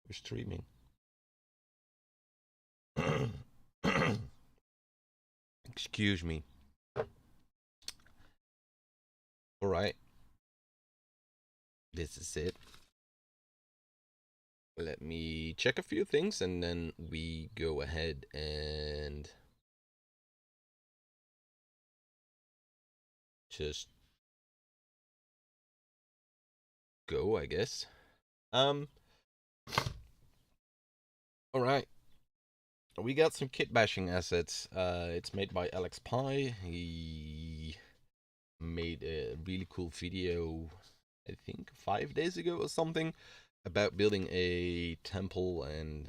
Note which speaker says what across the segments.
Speaker 1: We're streaming. Excuse me. All right. This is it. Let me check a few things and then we go ahead and just go, I guess. All right. We got some KitBashing assets. It's made by Alex Pie. He made a really cool video, I think 5 days ago or something, about building a temple and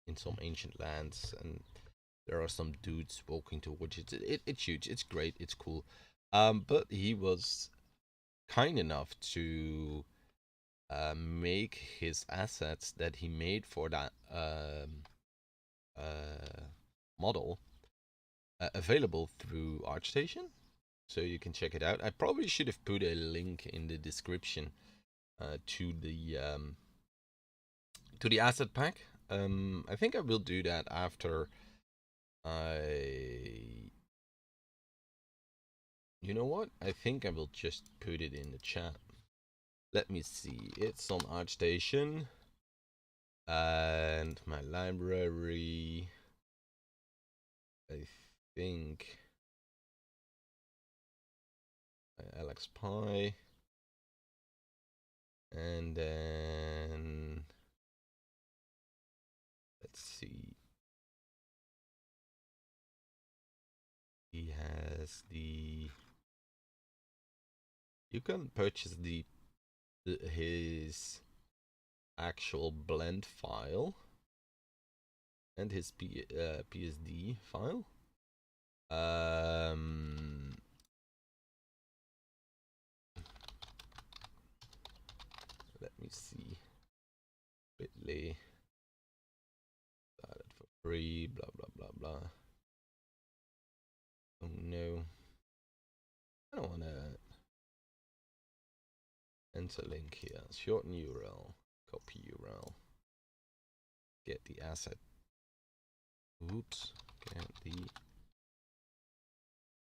Speaker 1: in some ancient lands, and there are some dudes walking towards it. It's huge. It's great. It's cool. But he was kind enough to make his assets that he made for that model available through ArtStation, so you can check it out. I probably should have put a link in the description to the asset pack. I think I will do that after you know what? I think I will just put it in the chat. Let me see. It's on ArtStation and my library. I think Alex Pie, and then let's see. He has the. You can purchase his actual blend file and his PSD file. Let me see. Bitly. Started for free. Blah blah blah blah. Oh no. I don't wanna enter link here. Shorten URL. Copy URL. Get the asset. Oops. Get the.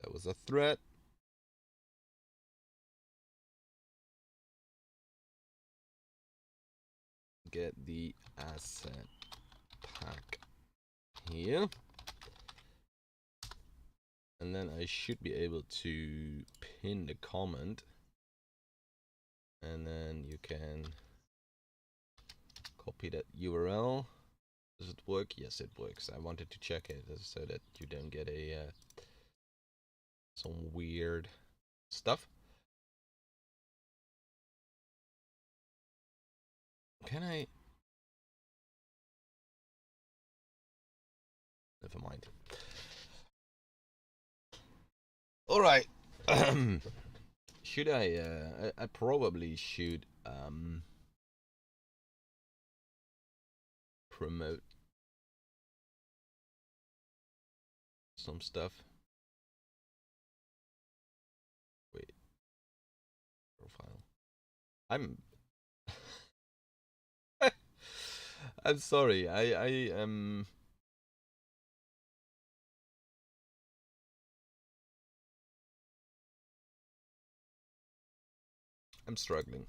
Speaker 1: That was a threat. Get the asset pack here. And then I should be able to pin the comment. And then you can copy that URL. Does it work? Yes, it works. I wanted to check it so that you don't get a some weird stuff. Can I? Never mind. All right. Should I probably should promote some stuff. Wait. Profile. I'm sorry. I am. I'm struggling.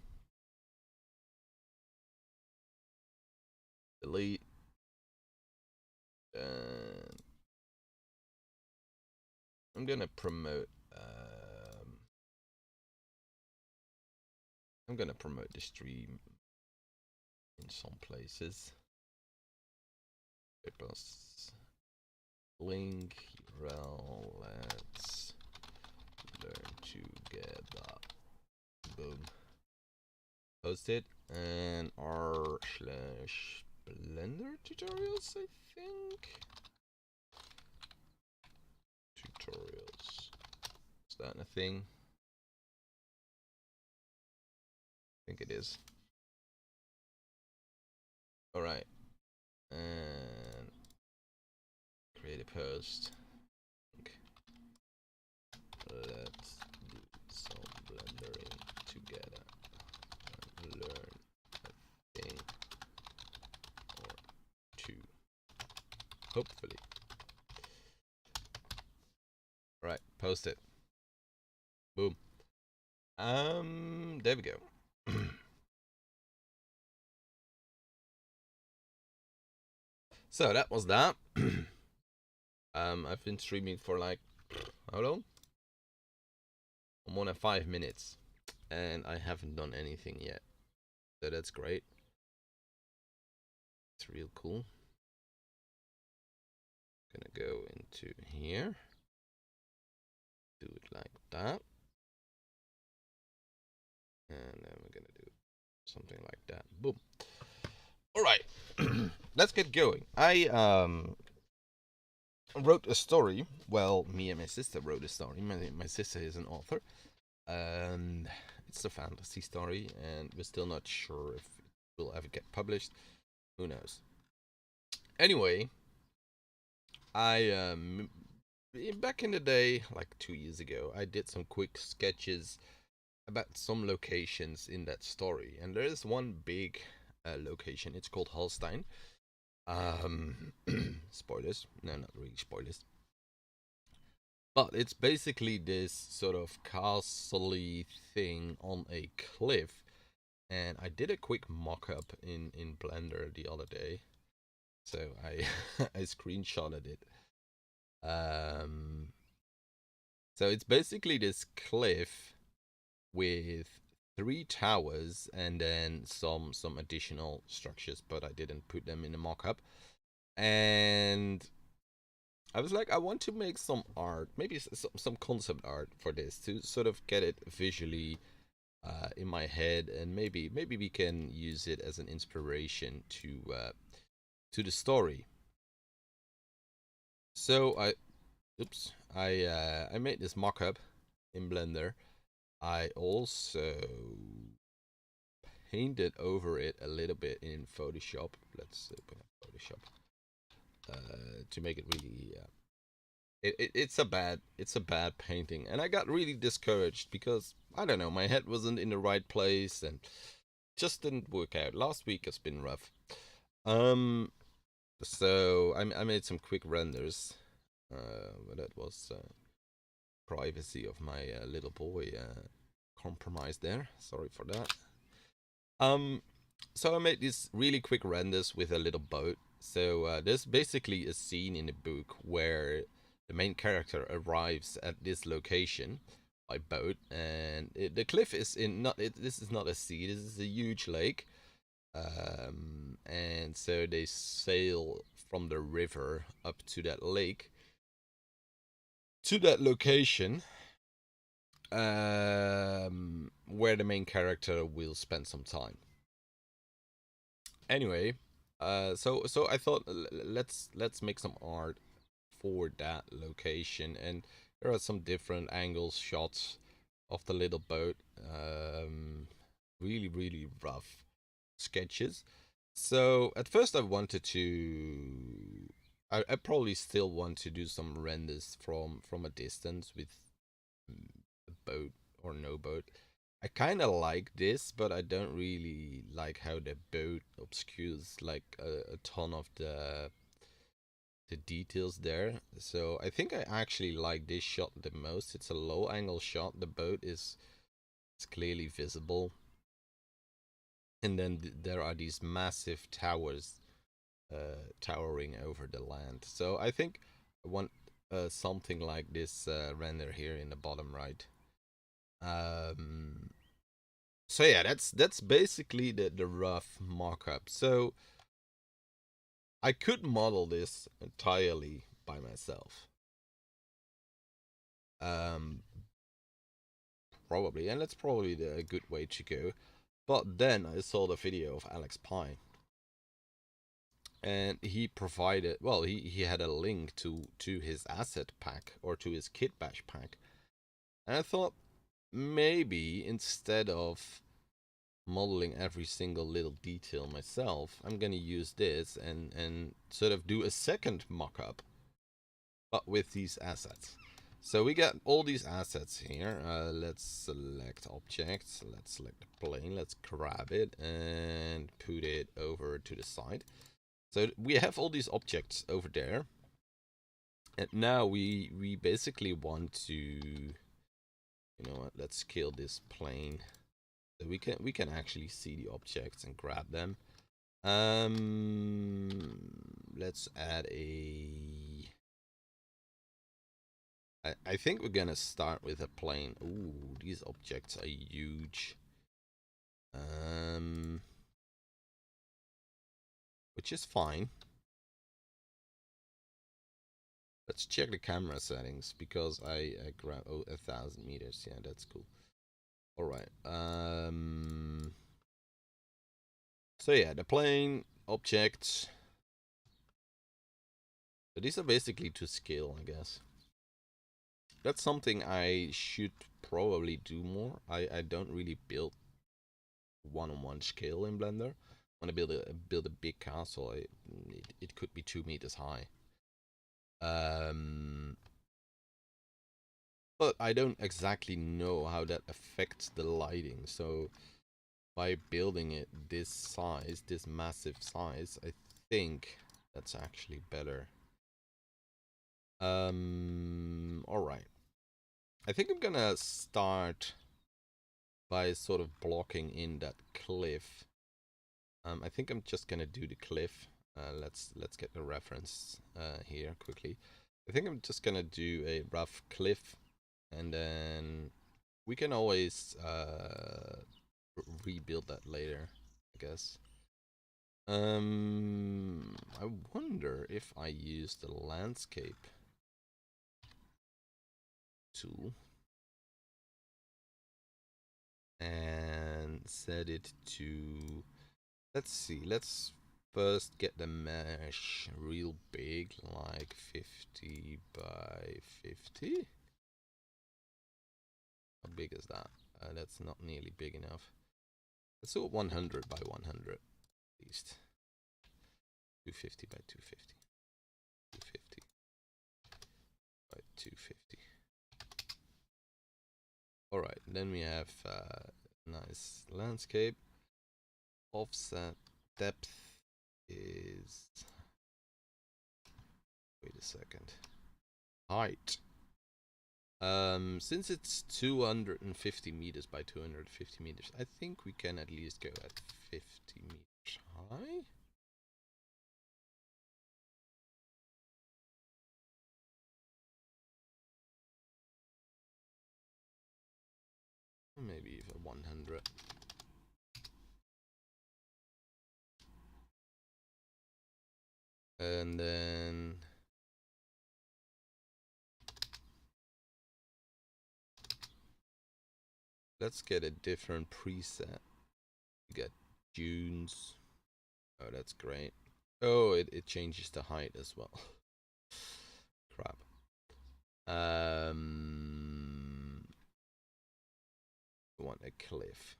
Speaker 1: Delete. I'm gonna promote. I'm gonna promote the stream in some places. Plus link URL. Let's learn together. Boom. Post it and r/blender tutorials. I think tutorials. Is that a thing? I think it is. All right, and create a post. Let's do some blendering together and learn a thing hopefully. Right, post it. Boom. There we go. So that was that. I've been streaming for like, how long? More than 5 minutes, and I haven't done anything yet. So that's great. It's real cool. Gonna go into here. Do it like that. And then we're gonna do something like that. Boom. All right. Let's get going. I wrote a story. Well, me and my sister wrote a story. My sister is an author. And it's a fantasy story, and we're still not sure if it will ever get published. Who knows? Anyway, I back in the day, like 2 years ago, I did some quick sketches about some locations in that story, and there is one big location. It's called Holstein. Spoilers? No, not really spoilers. But it's basically this sort of castle-y thing on a cliff. And I did a quick mock-up in Blender the other day. So I I screenshotted it. So it's basically this cliff with 3 towers and then some additional structures, but I didn't put them in the mock-up. And I was like, I want to make some art, maybe some concept art for this to sort of get it visually in my head, and maybe we can use it as an inspiration to the story. So I made this mock-up in Blender. I also painted over it a little bit in Photoshop. Let's open up Photoshop to make it really. It's a bad painting, and I got really discouraged because I don't know, my head wasn't in the right place and just didn't work out. Last week has been rough. So I made some quick renders. But that was privacy of my little boy compromised there. Sorry for that. So I made these really quick renders with a little boat. So there's basically a scene in the book where the main character arrives at this location by boat, and the cliff is in not. This is not a sea. This is a huge lake, and so they sail from the river up to that lake, to that location, where the main character will spend some time. Anyway, so I thought let's make some art for that location, and there are some different angles, shots of the little boat. Really rough sketches. So at first I wanted to. I probably still want to do some renders from a distance with a boat or no boat. I kind of like this, but I don't really like how the boat obscures like a ton of the details there. So I think I actually like this shot the most. It's a low angle shot. The boat is clearly visible, and then there are these massive towers towering over the land. So I think I want something like this render here in the bottom right. So yeah, that's basically the rough mock-up. So I could model this entirely by myself. Probably, and that's probably a good way to go. But then I saw the video of Alex Pye, and he provided, well, he had a link to his asset pack, or to his KitBash pack, and I thought maybe instead of modeling every single little detail myself, I'm gonna use this and sort of do a second mock-up, but with these assets. So we got all these assets here. Let's select objects. Let's select the plane. Let's grab it and put it over to the side. So we have all these objects over there. And now we basically want to, you know what, let's scale this plane so we can actually see the objects and grab them. Let's add a. I think we're gonna start with a plane. Ooh, these objects are huge. Which is fine. Let's check the camera settings because I grab 1,000 meters. Yeah, that's cool. All right. So yeah, the plane objects. So these are basically to scale, I guess. That's something I should probably do more. I don't really build one-on-one scale in Blender. When I build a big castle, it could be 2 meters high. But I don't exactly know how that affects the lighting. So by building it this size, this massive size, I think that's actually better. All right. I think I'm gonna start by sort of blocking in that cliff. I think I'm just gonna do the cliff. Let's get the reference here quickly. I think I'm just gonna do a rough cliff, and then we can always rebuild that later, I guess. I wonder if I use the landscape tool and set it to, let's see, let's first get the mesh real big, like 50 by 50. How big is that? That's not nearly big enough. Let's do it 100 by 100 at least. 250 by 250. 250 by 250. Alright, then we have nice landscape. Offset depth is, wait a second, height. Since it's 250 meters by 250 meters, I think we can at least go at 50 meters high. Maybe even 100. And then let's get a different preset. We got dunes. Oh, that's great. Oh, it changes the height as well. Crap. We want a cliff.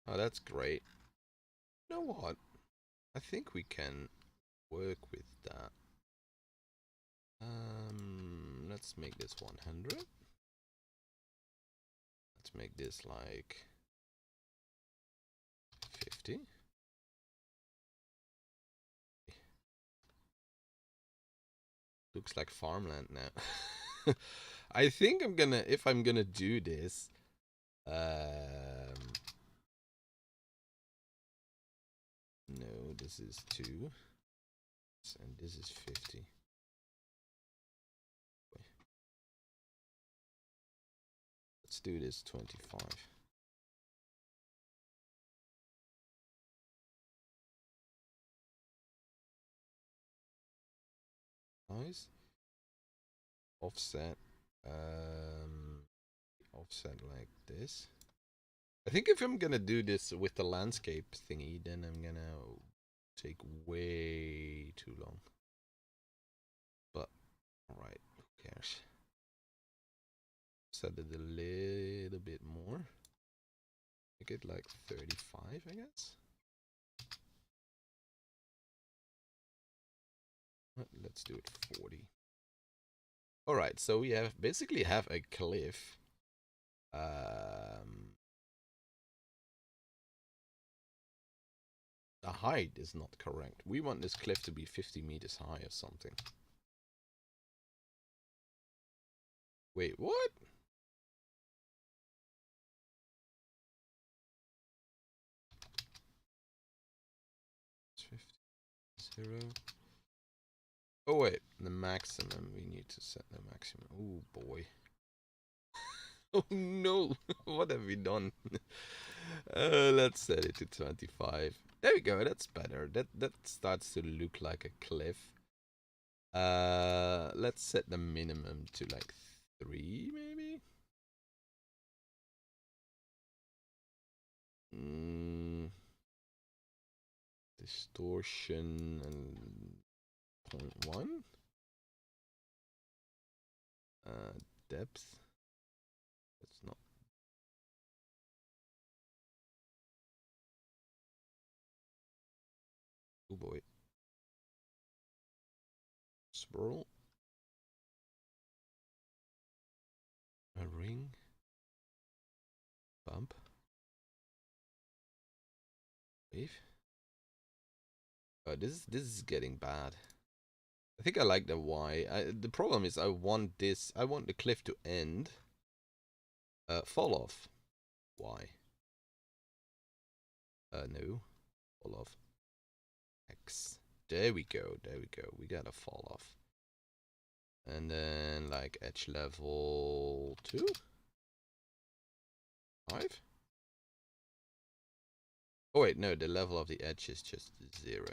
Speaker 1: Oh, that's great. You know what? I think we can work with that. Let's make this 100. Let's make this like 50. Looks like farmland now. I think I'm gonna, if I'm gonna do this, no, this is 2, and this is 50. Let's do this 25. Nice. Offset. Offset like this. I think if I'm gonna do this with the landscape thingy, then I'm gonna take way too long. But alright, who cares? Set it a little bit more. Make it like 35, I guess. Let's do it 40. Alright, so we have basically have a cliff. The height is not correct. We want this cliff to be 50 meters high or something. Wait, what? It's 50, 0. Oh wait, the maximum. We need to set the maximum. Oh boy. Oh no, what have we done? Let's set it to 25. There we go, that's better. That starts to look like a cliff. Let's set the minimum to like 3 maybe? Distortion and 0.1. Depth. That's not. Oh boy. Swirl. A ring. Bump. Wave. Oh, this is getting bad. I think I like the Y. The problem is I want this. I want the cliff to end. Fall off. Y. No. Fall off. X. There we go. There we go. We got a fall off. And then like edge level 2? 5? Oh wait, no, the level of the edge is just 0.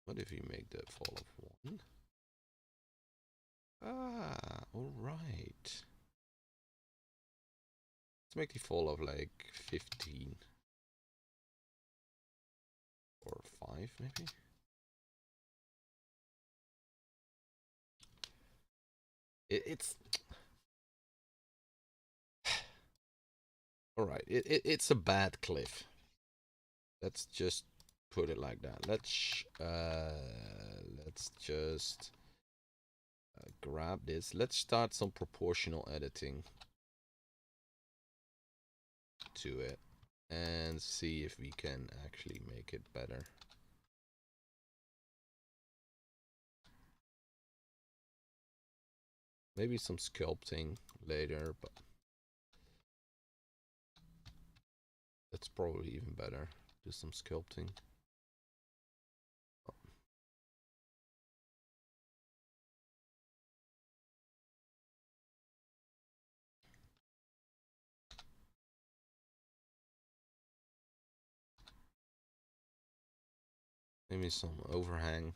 Speaker 1: What if you make the fall of 1? Ah, alright. Let's make the fall of like 15. Or 5 maybe? It's... Alright, it's a bad cliff. Let's just put it like that. Let's just grab this. Let's start some proportional editing to it and see if we can actually make it better. Maybe some sculpting later, but that's probably even better. Do some sculpting. Maybe some overhang.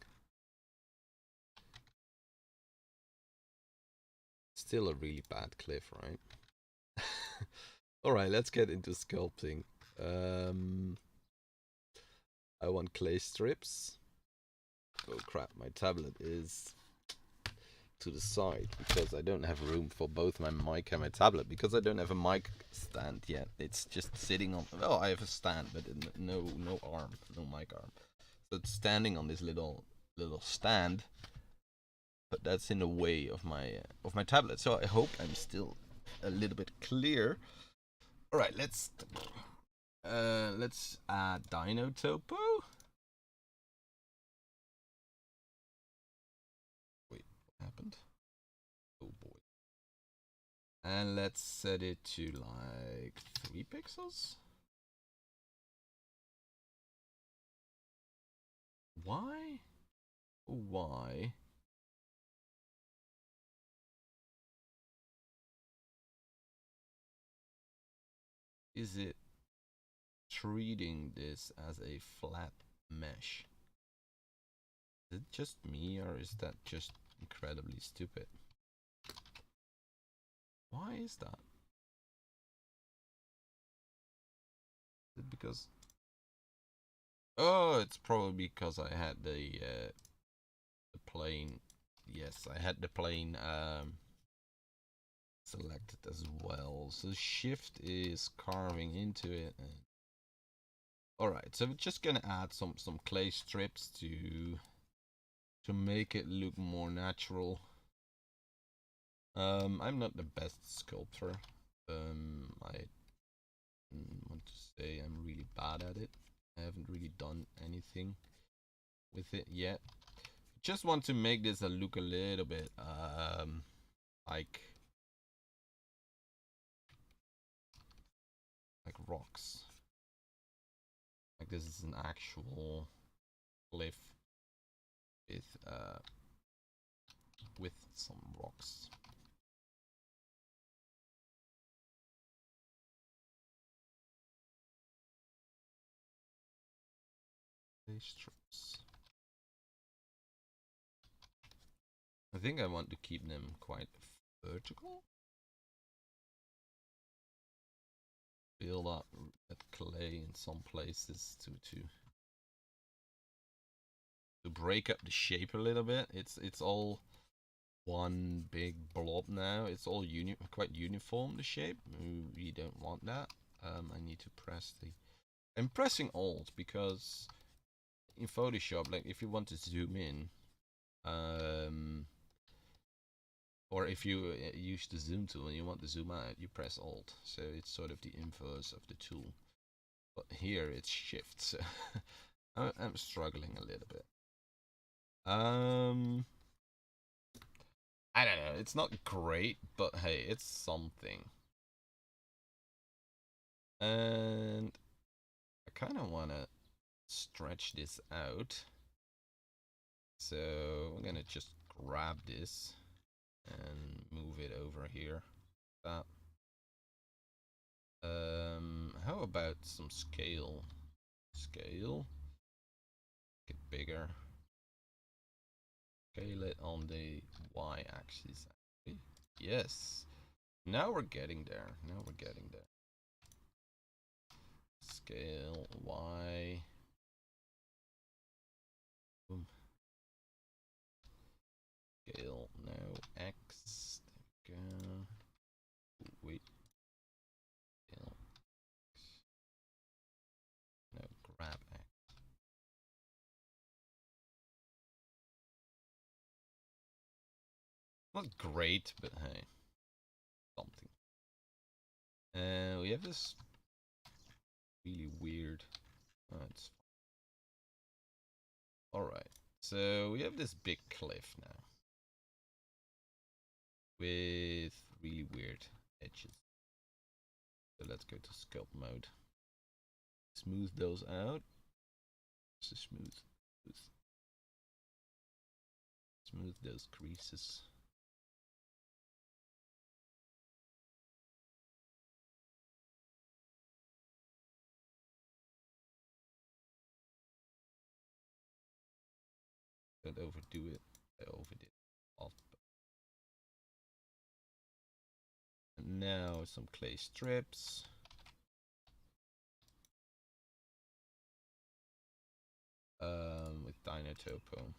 Speaker 1: Still a really bad cliff, right? Alright, let's get into sculpting. I want clay strips. Oh crap, my tablet is to the side because I don't have room for both my mic and my tablet because I don't have a mic stand yet. It's just sitting on. Oh, I have a stand, but no arm, no mic arm. So it's standing on this little stand, but that's in the way of my tablet. So I hope I'm still a little bit clear. All right, let's add Dino Topo. Wait, what happened? Oh boy. And let's set it to like 3 pixels. Why? Why? Is it treating this as a flat mesh? Is it just me or is that just incredibly stupid? Why is that? Is it because... Oh, it's probably because I had the plane. Yes, I had the plane selected as well. So shift is carving into it. Alright, so we're just gonna add some clay strips to make it look more natural. I'm not the best sculptor. I want to say I'm really bad at it. I haven't really done anything with it yet. Just want to make this look a little bit like rocks. Like this is an actual cliff with some rocks. Strips. I think I want to keep them quite vertical. Build up that clay in some places to break up the shape a little bit. It's all one big blob now. It's all quite uniform, the shape. We don't want that. I need to press the... I'm pressing Alt because in Photoshop, like if you want to zoom in, or if you use the zoom tool and you want to zoom out, you press Alt. So it's sort of the inverse of the tool. But here it's Shift. So I'm struggling a little bit. I don't know. It's not great, but hey, it's something. And I kind of want to stretch this out. So I'm gonna just grab this and move it over here. How about some scale? Scale. Get bigger. Scale it on the y-axis. Yes. Now we're getting there. Now we're getting there. Scale y. Boom. Scale no x. There we go. Wait. Scale x. No, grab x. Not great, but hey, something. We have this really weird. Oh, it's all right. So we have this big cliff now with really weird edges. So let's go to sculpt mode. Smooth those out. So smooth those creases. Don't overdo it. I overdid it. And now some clay strips. With Dino Topo.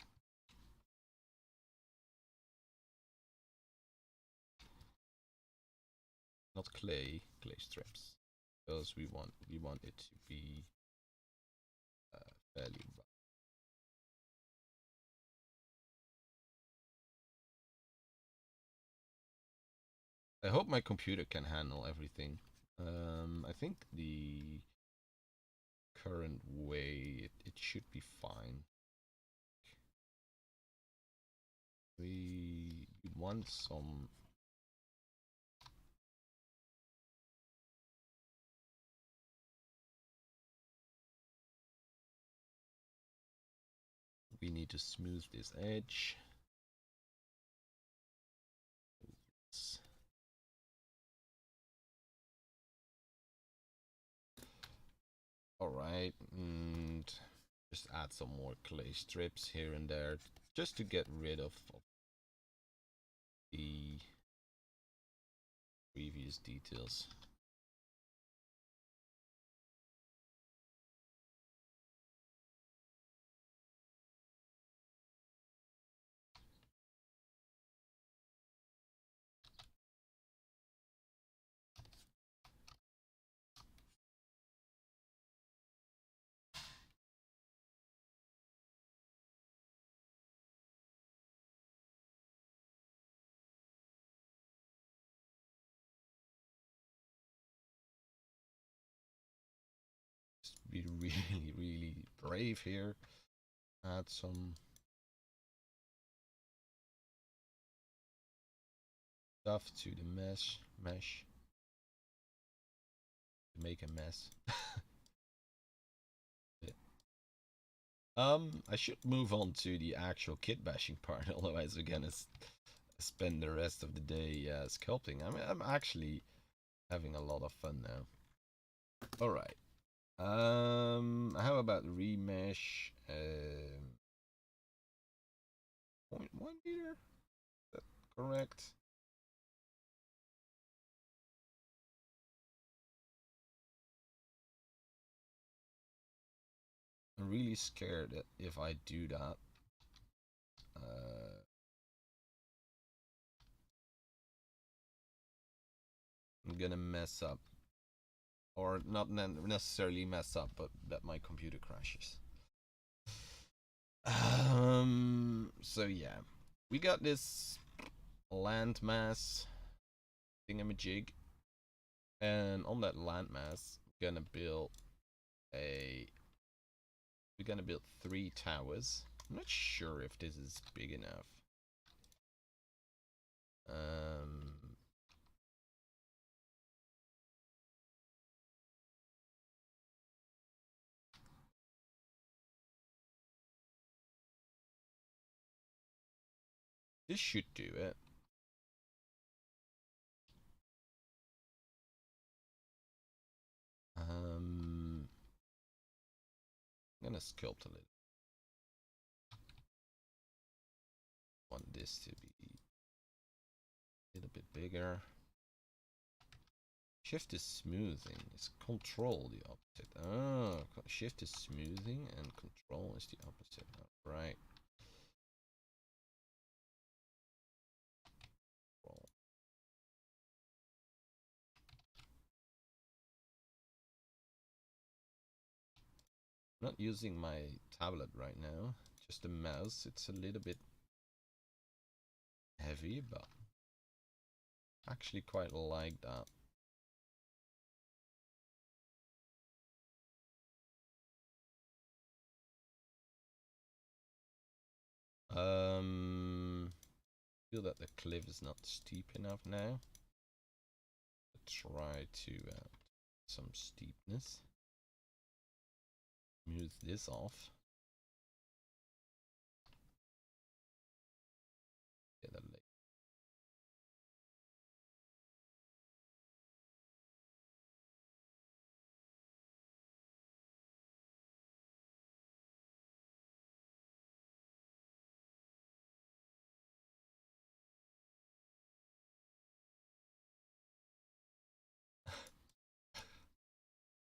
Speaker 1: Not clay strips. Because we want it to be fairly rough. I hope my computer can handle everything. I think the current way it should be fine. We want some we need to smooth this edge. All right, and just add some more clay strips here and there just to get rid of the previous details. be really, really brave here. Add some stuff to the mesh to make a mess. I should move on to the actual kit bashing part, otherwise we're gonna spend the rest of the day sculpting. I mean, I'm actually having a lot of fun now. All right. How about remesh? 0.1 meter. Is that correct? I'm really scared that if I do that, I'm gonna mess up. Or not necessarily mess up, but that my computer crashes. So yeah, we got this landmass thingamajig, and on that landmass, we're gonna build we're gonna build 3 towers. I'm not sure if this is big enough. This should do it. I'm gonna sculpt a little. Want this to be a little bit bigger. Shift is smoothing. Is control the opposite? Oh, shift is smoothing and control is the opposite. All right. I'm not using my tablet right now, just a mouse. It's a little bit heavy, but actually quite like that. Feel that the cliff is not steep enough now. Try to some steepness. Smooth this off. Get a lake.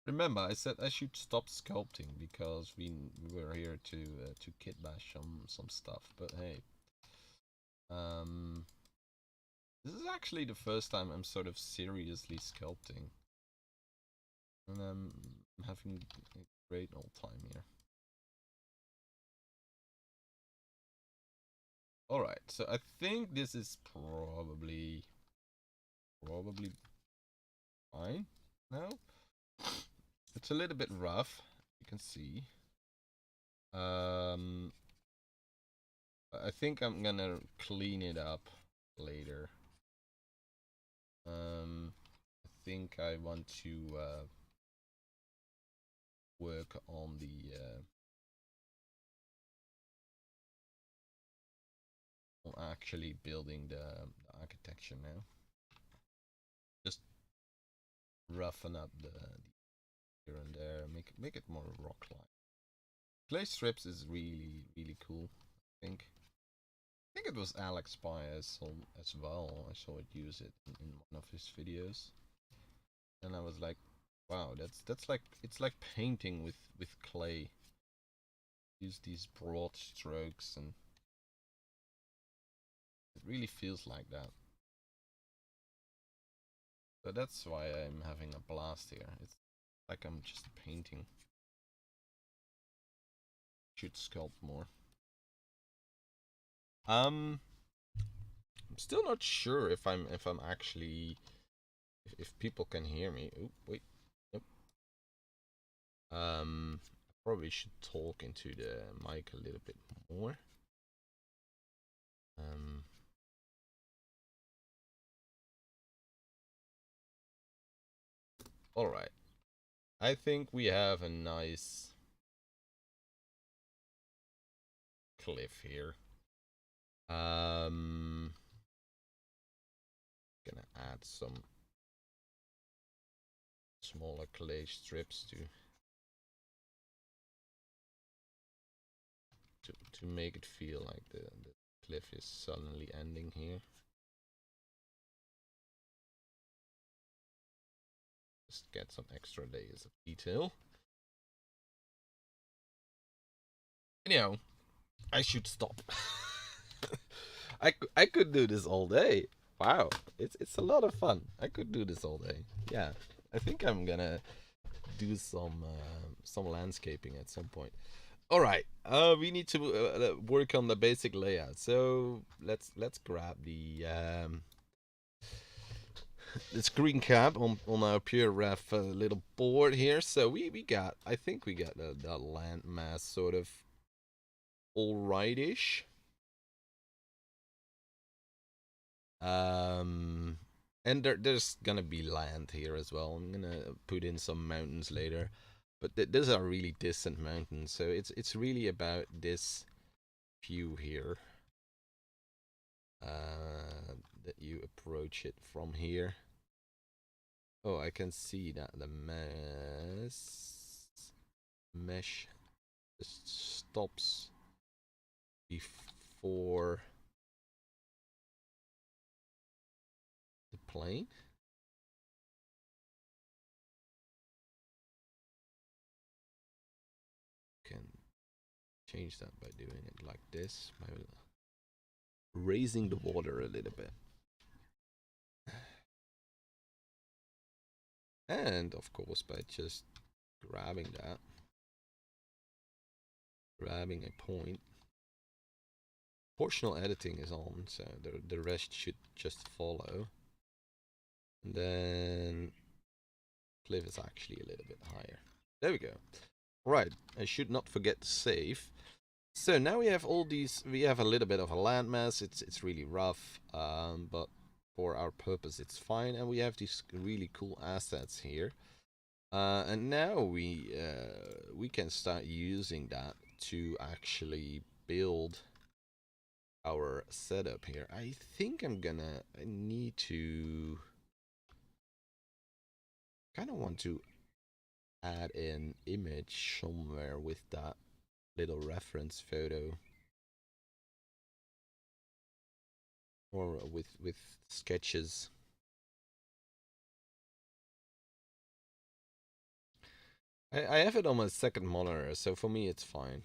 Speaker 1: Remember, I said I should stop sculpting because we were here to kitbash some stuff. But hey, this is actually the first time I'm sort of seriously sculpting, and I'm having a great old time here. All right, so I think this is probably fine now. It's a little bit rough, you can see. I think I'm gonna clean it up later. I think I want to work on on actually building the architecture now. Just roughen up the here and there, make it more rock-like. Clay strips is really cool. I think it was Alex Pye as well. I saw it use it in one of his videos, and I was like, wow, that's like it's like painting with clay. Use these broad strokes, and it really feels like that. So that's why I'm having a blast here. It's like I'm just painting. Should sculpt more. I'm still not sure if I'm actually if people can hear me. Oh wait, yep. Probably should talk into the mic a little bit more. All right. I think we have a nice cliff here. Gonna add some smaller clay strips to make it feel like the cliff is suddenly ending here. Just get some extra layers of detail. Anyhow, I should stop. I could do this all day. Wow, it's a lot of fun. I could do this all day. Yeah, I think I'm gonna do some landscaping at some point. All right, we need to work on the basic layout. So let's grab the screen cap on our pure ref little board here. So we got, I think we got the landmass sort of alright-ish. And there's gonna be land here as well. I'm gonna put in some mountains later, but these are really distant mountains, so it's really about this view here. That you approach it from here. Oh, I can see that the mesh just stops before the plane. Can change that by doing it like this, by raising the water a little bit. And of course by just grabbing that, grabbing a point. Proportional editing is on, so the rest should just follow. And then cliff is actually a little bit higher. There we go. Right, I should not forget to save. So now we have all these, we have a little bit of a landmass. It's really rough, but for our purpose it's fine. And we have these really cool assets here. And now we can start using that to actually build our setup here. I think I need to kind of want to add an image somewhere with that little reference photo, or with sketches. I have it on my second monitor, so for me it's fine.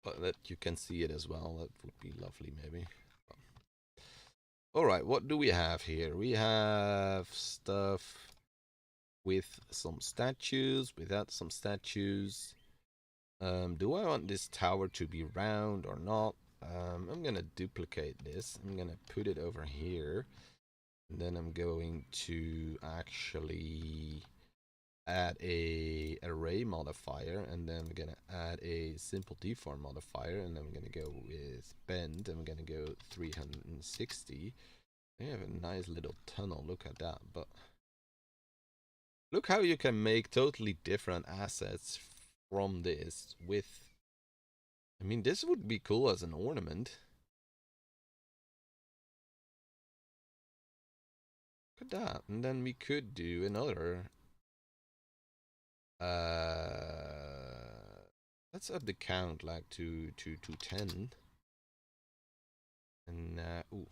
Speaker 1: But that you can see it as well, that would be lovely maybe. Alright, what do we have here? We have stuff with some statues, without some statues. Do I want this tower to be round or not? I'm gonna duplicate this. I'm gonna put it over here. And then I'm going to actually add a array modifier, and then I'm gonna add a simple deform modifier, and then I'm gonna go with bend. I'm gonna go 360. We have a nice little tunnel, look at that. But look how you can make totally different assets from this with, I mean, this would be cool as an ornament. Look at that. And then we could do another. Let's up the count like to 10. And ooh,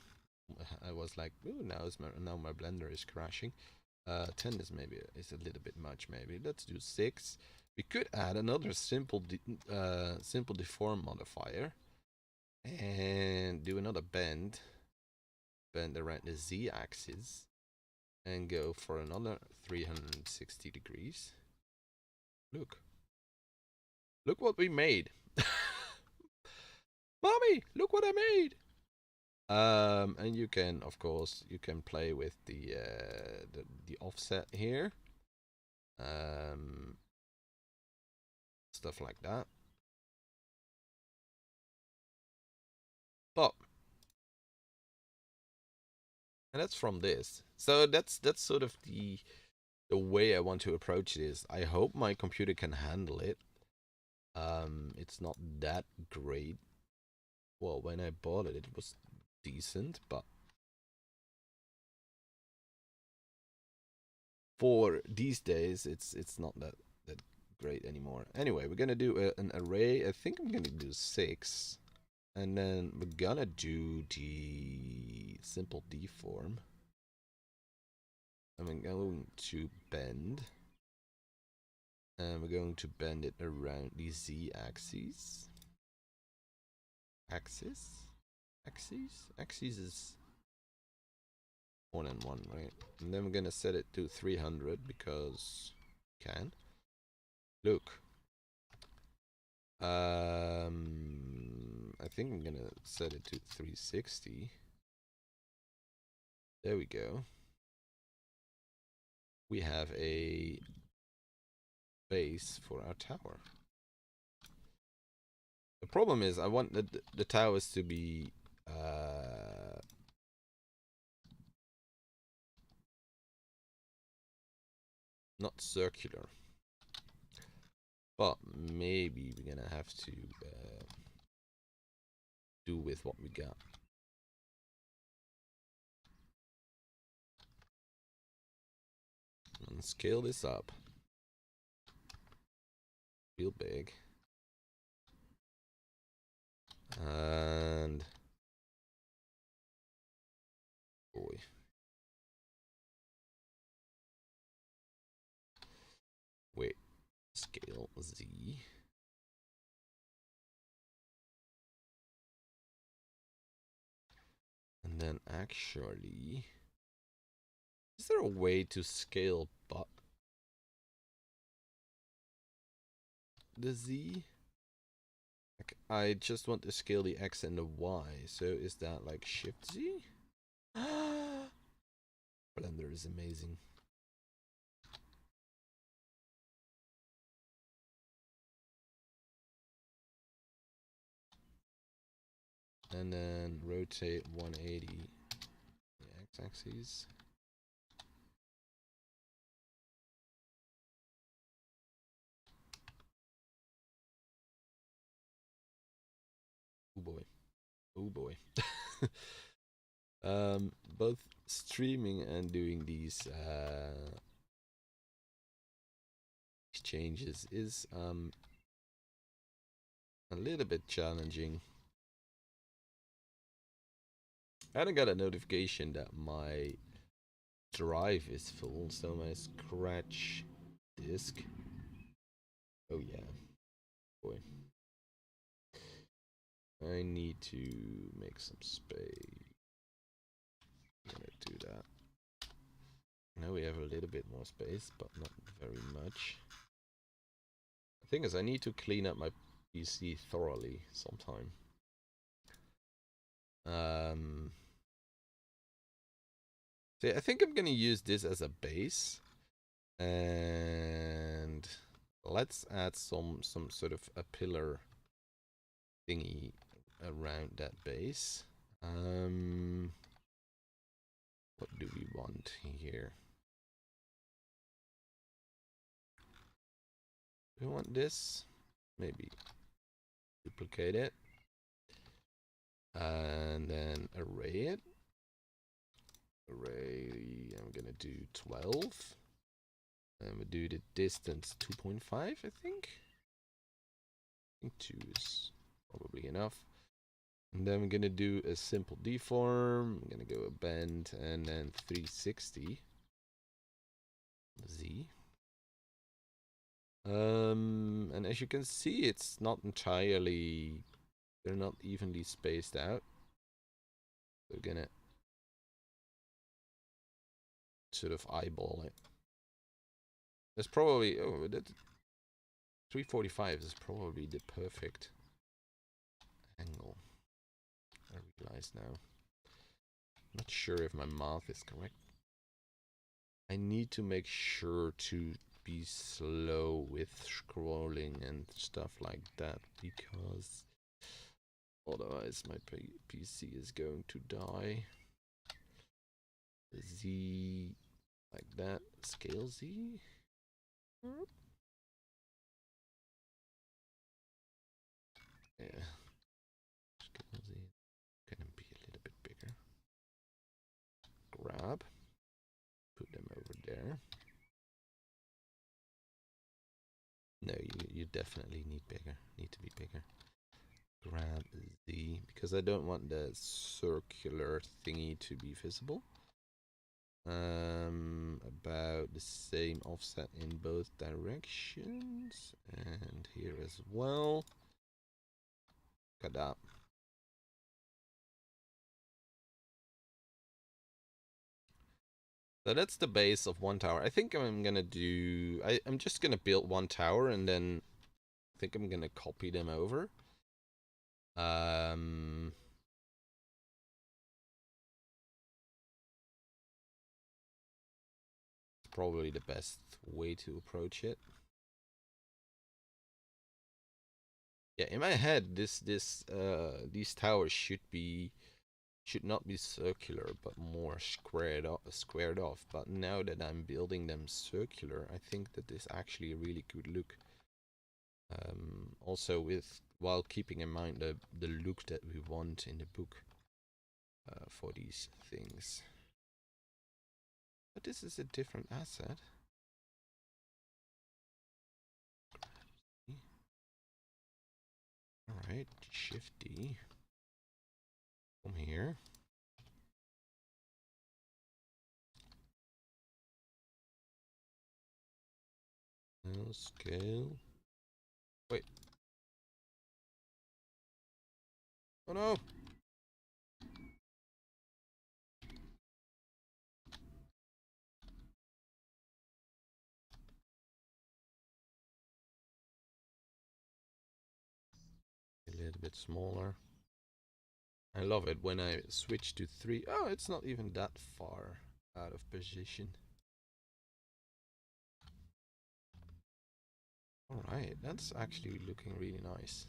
Speaker 1: I was like, ooh, now my blender is crashing. 10 is maybe is a little bit much. Maybe let's do 6. We could add another simple deform modifier and do another bend around the z-axis and go for another 360 degrees. Look what we made. Mommy, look what I made. And you can, of course, you can play with the offset here, stuff like that. But and that's from this. So that's sort of the way I want to approach this. I hope my computer can handle it. It's not that great. Well, when I bought it, it was decent, but for these days, it's not that great anymore. Anyway, we're gonna do an array. I think I'm gonna do 6, and then we're gonna do the simple deform. I'm going to bend, and we're going to bend it around the z-axis. Axis is more than one, right? And then we're gonna set it to 300 because we can. Look. I think I'm gonna set it to 360. There we go. We have a base for our tower. The problem is I want the towers to be not circular, but maybe we're gonna have to do with what we got. And scale this up real big, and boy, wait, scale Z. And then actually, is there a way to scale but the Z? Like, I just want to scale the X and the Y. So is that like Shift Z? Blender is amazing. And then rotate 180 the X-axis. Oh boy. Oh boy. Both streaming and doing these changes is a little bit challenging. I hadn't got a notification that my drive is full, so my scratch disk. Oh yeah, boy. I need to make some space. I'm gonna do that. Now we have a little bit more space, but not very much. The thing is, I need to clean up my PC thoroughly sometime. See, I think I'm gonna use this as a base, and let's add some sort of a pillar thingy around that base. What do we want here? We want this. Maybe duplicate it, and then array it. Array, I'm gonna do 12, and we do the distance 2.5. I think 2 is probably enough. And then we're gonna do a simple deform. I'm gonna go a bend and then 360 Z. And as you can see, it's not entirely, they're not evenly spaced out. We're gonna sort of eyeball it. There's probably, oh, that 345 is probably the perfect angle. I realize now. Not sure if my math is correct. I need to make sure to be slow with scrolling and stuff like that, because otherwise my PC is going to die. Z, like that. Scale Z. Yeah. Scale Z. Gonna be a little bit bigger. Grab. Put them over there. No, you definitely need bigger. Need to be bigger. Grab Z, because I don't want the circular thingy to be visible. About the same offset in both directions, and here as well. Got that. So that's the base of one tower. I think I'm gonna do... I'm just gonna build one tower, and then I think I'm gonna copy them over. It's probably the best way to approach it. Yeah, in my head, these towers should not be circular, but more squared off. But now that I'm building them circular, I think that is actually a really good look. Also, while keeping in mind the look that we want in the book for these things. But this is a different asset. All right, Shift D. Come here. Now scale. Wait. Oh no! A little bit smaller. I love it when I switch to 3. Oh, it's not even that far out of position. Alright, that's actually looking really nice.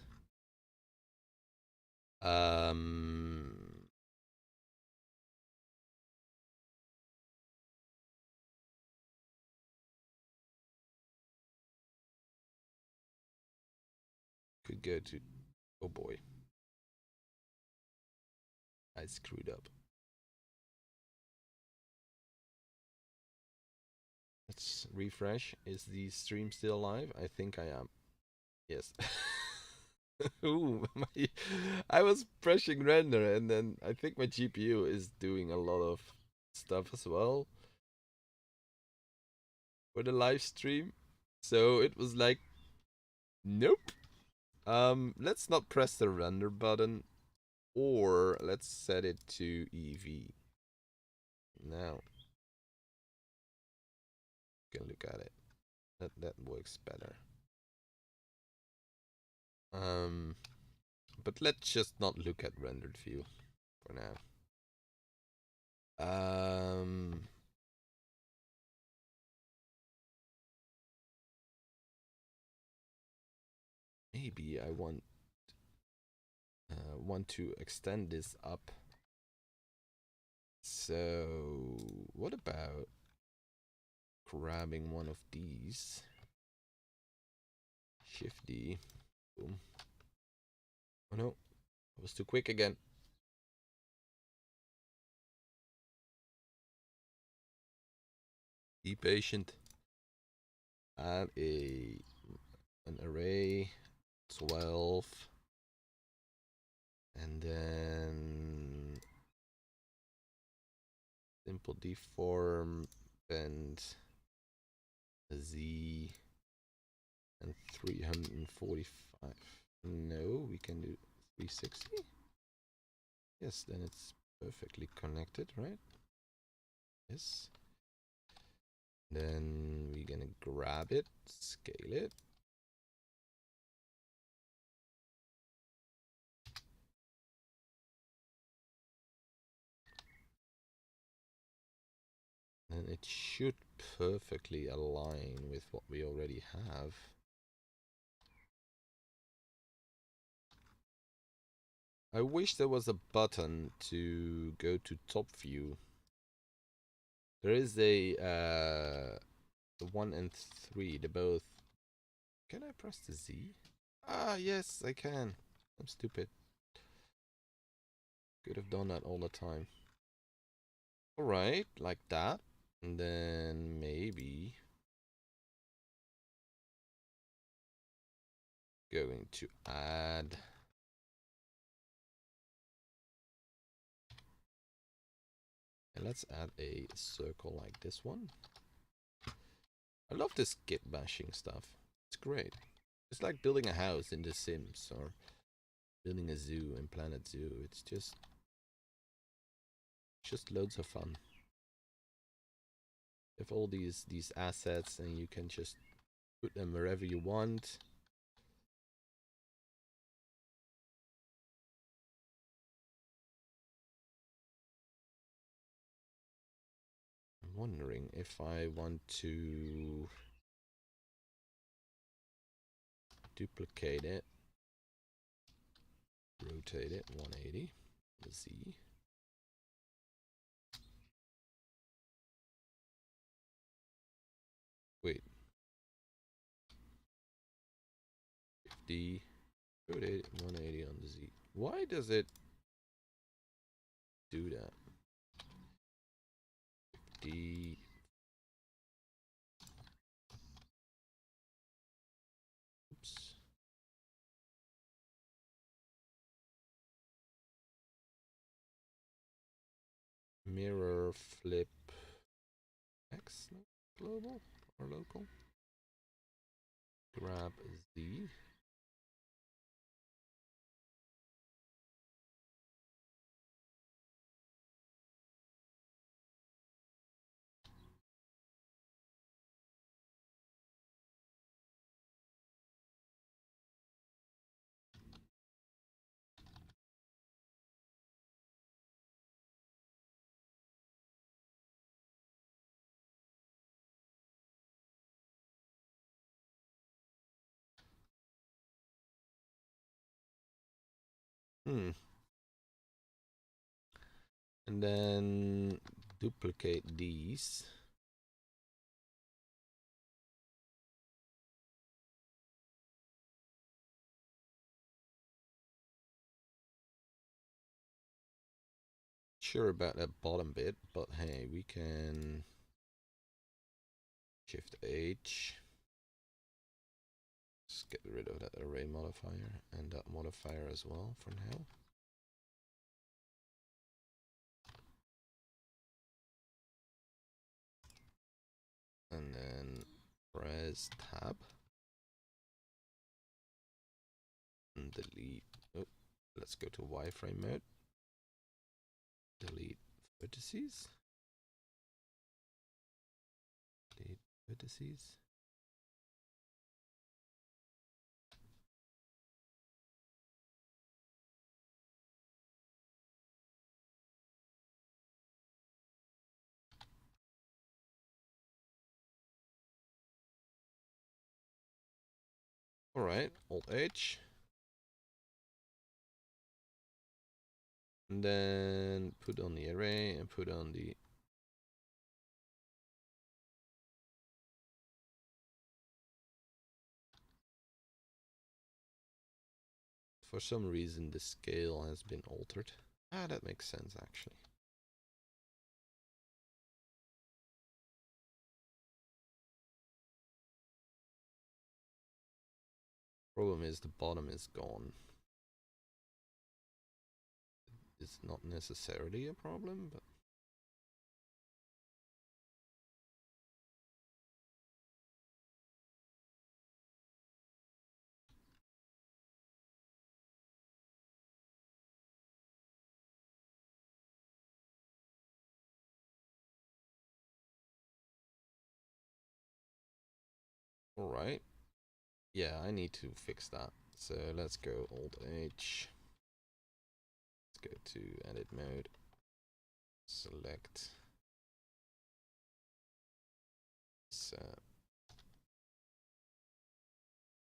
Speaker 1: Could go to... Oh boy. I screwed up. Let's refresh. Is the stream still live? I think I am. Yes. Ooh, I was pressing render, and then I think my GPU is doing a lot of stuff as well for the live stream. So it was like, nope. Let's not press the render button, or let's set it to EV. Now, you can look at it. That works better. But let's just not look at rendered view for now. Maybe I want to extend this up. So what about grabbing one of these? Shift D. Boom. Oh no, I was too quick again. Be patient. Add an array 12, and then simple deform and Z and 345. No, we can do 360. Yes, then it's perfectly connected, right? Yes. Then we're gonna grab it, scale it. And it should perfectly align with what we already have. I wish there was a button to go to top view. There is a the 1 and 3, they're both. Can I press the Z? Ah, yes, I can. I'm stupid. Could have done that all the time. Alright, like that. And then maybe going to add. And let's add a circle like this one. I love this KitBashing stuff. It's great. It's like building a house in The Sims or building a zoo in Planet Zoo. It's just loads of fun. You have all these assets and you can just put them wherever you want. I'm wondering if I want to duplicate it, rotate it 180, Z. Wait. 50, rotate 180 on the Z. Why does it do that? 50. Oops. Mirror flip X global or local. Grab Z. And then duplicate these. Sure about that bottom bit, but hey, we can Shift H. Just get rid of that array modifier and that modifier as well for now. And then press tab and delete. Oh, let's go to wireframe mode. Delete vertices. Delete vertices. Alright, Alt H. And then put on the array and put on the for some reason the scale has been altered. Ah, that makes sense actually. Problem is the bottom is gone. It's not necessarily a problem, but alright. Yeah, I need to fix that. So let's go Alt H. Let's go to edit mode. Select let's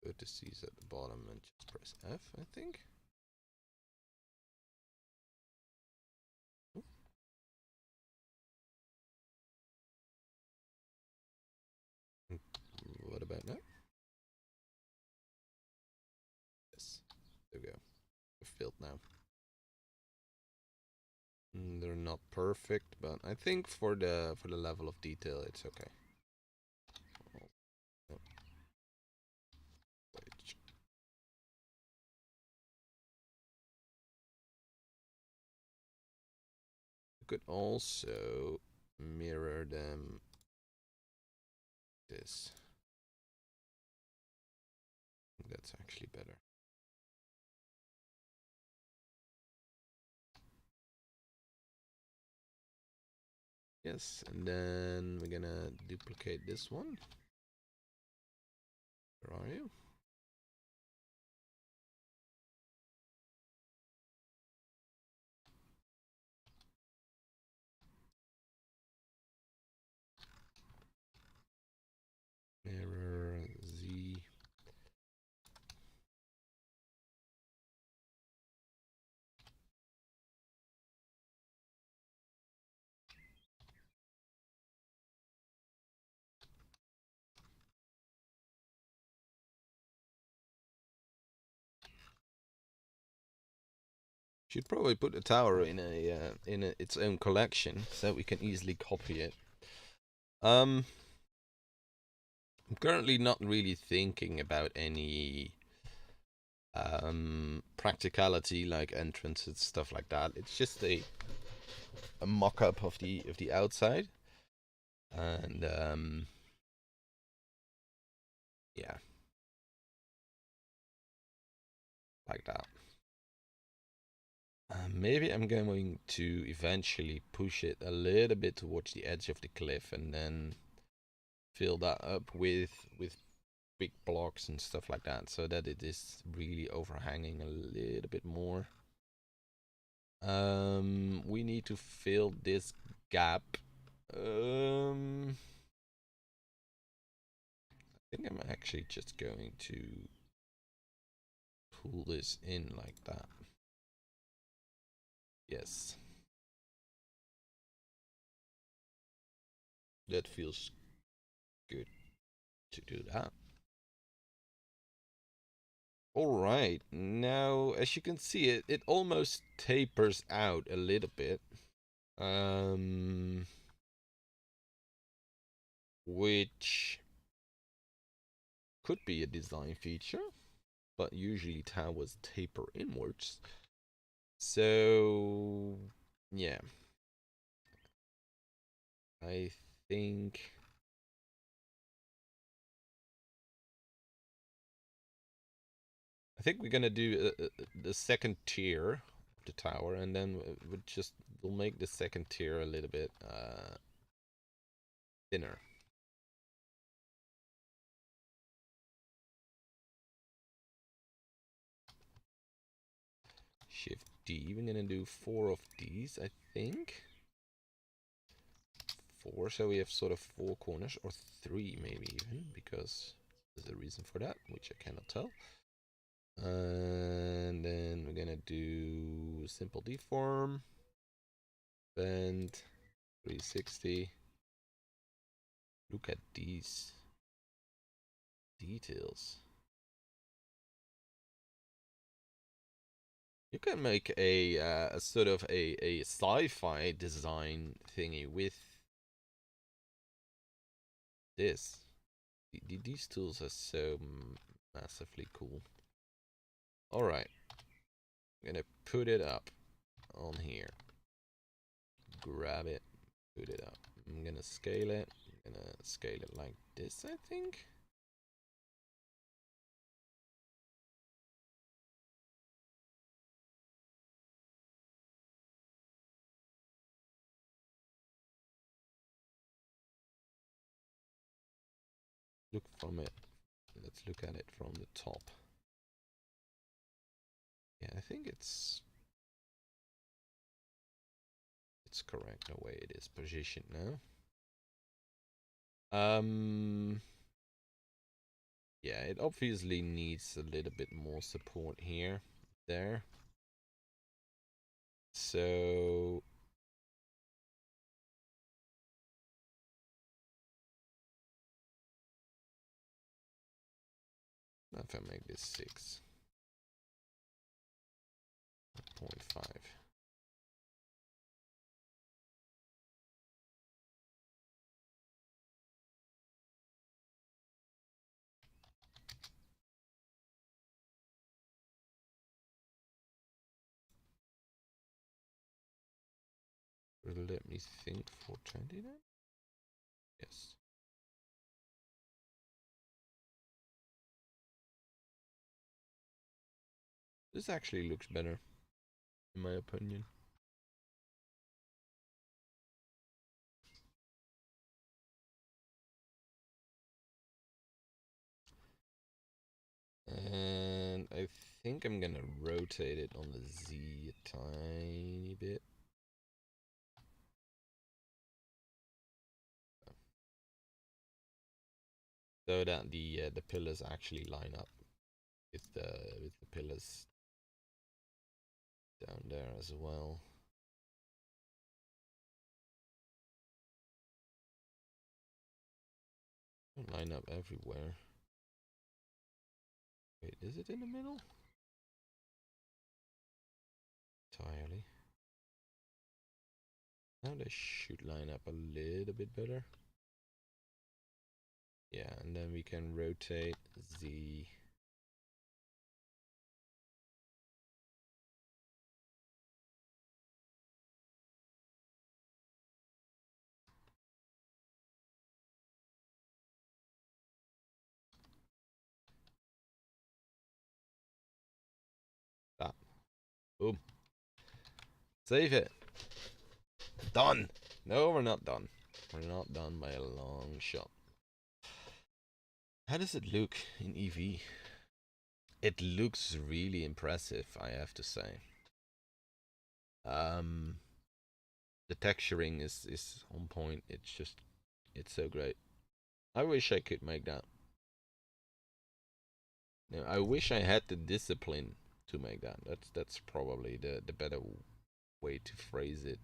Speaker 1: vertices at the bottom and just press F, I think. What about now? Yes, there we go. They're filled now. They're not perfect, but I think for the level of detail, it's okay. You could also mirror them this. That's actually better. Yes, and then we're gonna duplicate this one. Where are you? Mirror Z. Should probably put the tower in its own collection so we can easily copy it. I'm currently not really thinking about any practicality like entrances, stuff like that. It's just a mock-up of the outside, and yeah, like that. Maybe I'm going to eventually push it a little bit towards the edge of the cliff and then fill that up with big blocks and stuff like that, so that it is really overhanging a little bit more. We need to fill this gap. I think I'm actually just going to pull this in like that. Yes. That feels good to do that. Alright, now as you can see it almost tapers out a little bit. Which could be a design feature, but usually towers taper inwards. So yeah, I think we're gonna do the second tier of the tower, and then we'll make the second tier a little bit thinner. Shift D. We're gonna do 4 of these, I think. 4, so we have sort of 4 corners, or 3 maybe even, because there's a reason for that, which I cannot tell. And then we're gonna do simple deform, bend 360. Look at these details. You can make a sort of a sci-fi design thingy with this. These tools are so massively cool. All right, I'm gonna put it up on here. Grab it, put it up. I'm gonna scale it. I'm gonna scale it like this, I think. Look from it. Let's look at it from the top. Yeah, I think it's correct the way it is positioned now. Um, yeah, it obviously needs a little bit more support here, there. So if I make this 6.5. Let me think for 20 then? Yes. This actually looks better, in my opinion. And I think I'm gonna rotate it on the Z a tiny bit. So that the pillars actually line up with the pillars down there as well. Line up everywhere. Wait, is it in the middle? Entirely. Now they should line up a little bit better. Yeah, and then we can rotate Z. Ah, boom. Save it. Done. No, we're not done. We're not done by a long shot. How does it look in EV? It looks really impressive, I have to say. The texturing is on point. It's so great. I wish I could make that. You know, I wish I had the discipline to make that. That's probably the better way to phrase it.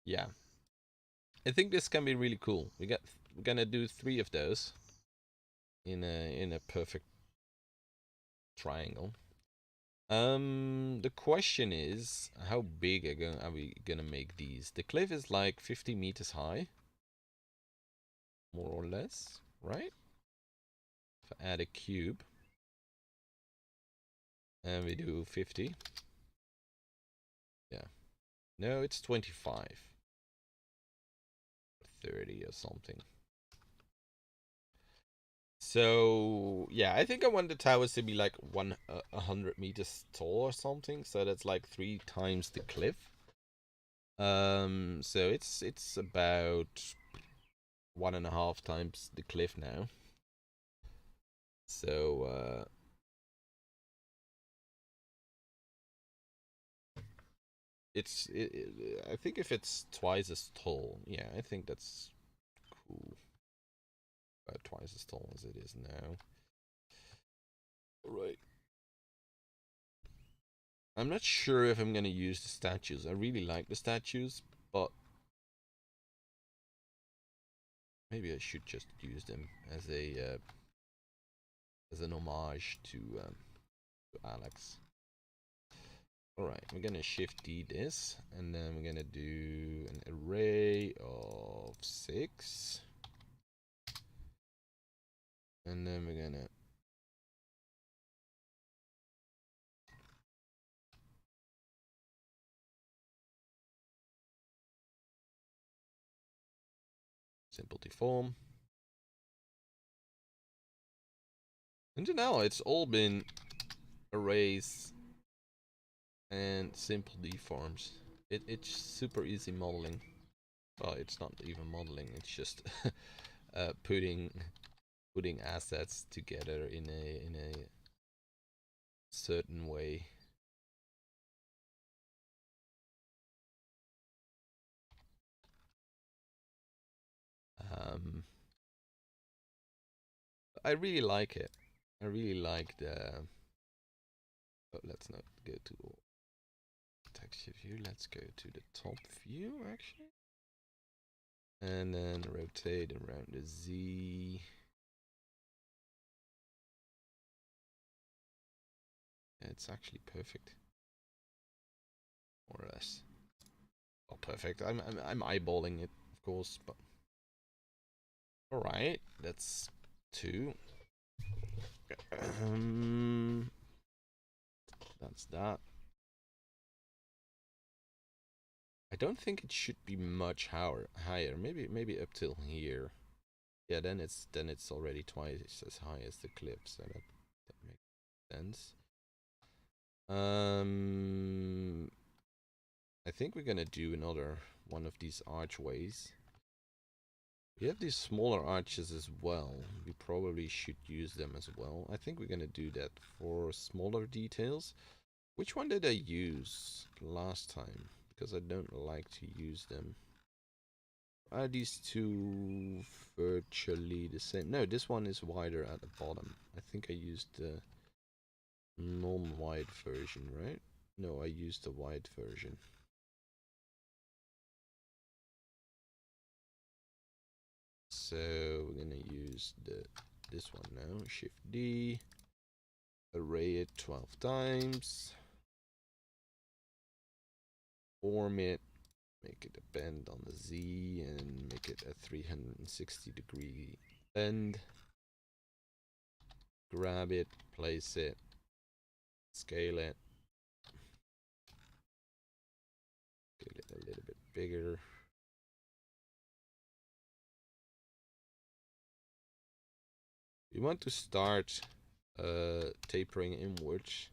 Speaker 1: Yeah, I think this can be really cool. We're gonna do 3 of those in a perfect triangle. The question is, how big are we gonna make these? The cliff is like 50 meters high, more or less, right? If I add a cube, and we do 50. Yeah. No, it's 25. 30 or something. So yeah, I think I want the towers to be like 100 meters tall or something. So that's like 3 times the cliff. So it's about 1.5 times the cliff now. So I think if it's twice as tall, yeah, I think that's cool. About twice as tall as it is now. All right. I'm not sure if I'm gonna use the statues. I really like the statues, but maybe I should just use them as an homage to Alex. All right, we're gonna shift D this, and then we're gonna do an array of 6, and then we're gonna simple deform. Until now, it's all been arrays and simple deforms. It's super easy modeling. Well, it's not even modeling. It's just putting assets together in a certain way. I really like it. I really like the. But let's not go to texture view. Let's go to the top view actually, and then rotate around the Z. It's actually perfect, more or less. Not perfect. I'm eyeballing it, of course, but all right. That's 2. That's that. I don't think it should be much higher. Maybe up till here. Yeah, then it's already twice as high as the clip, so that makes sense. I think we're gonna do another one of these archways. We have these smaller arches as well. We probably should use them as well. I think we're gonna do that for smaller details. Which one did I use last time? Because I don't like to use them. Are these two virtually the same? No, this one is wider at the bottom. I think I used the non-wide version, right? No, I used the wide version. So we're gonna use this one now. Shift D, array it 12 times, form it, make it a bend on the Z, and make it a 360-degree bend. Grab it, place it, scale it a little bit bigger. We want to start tapering inwards.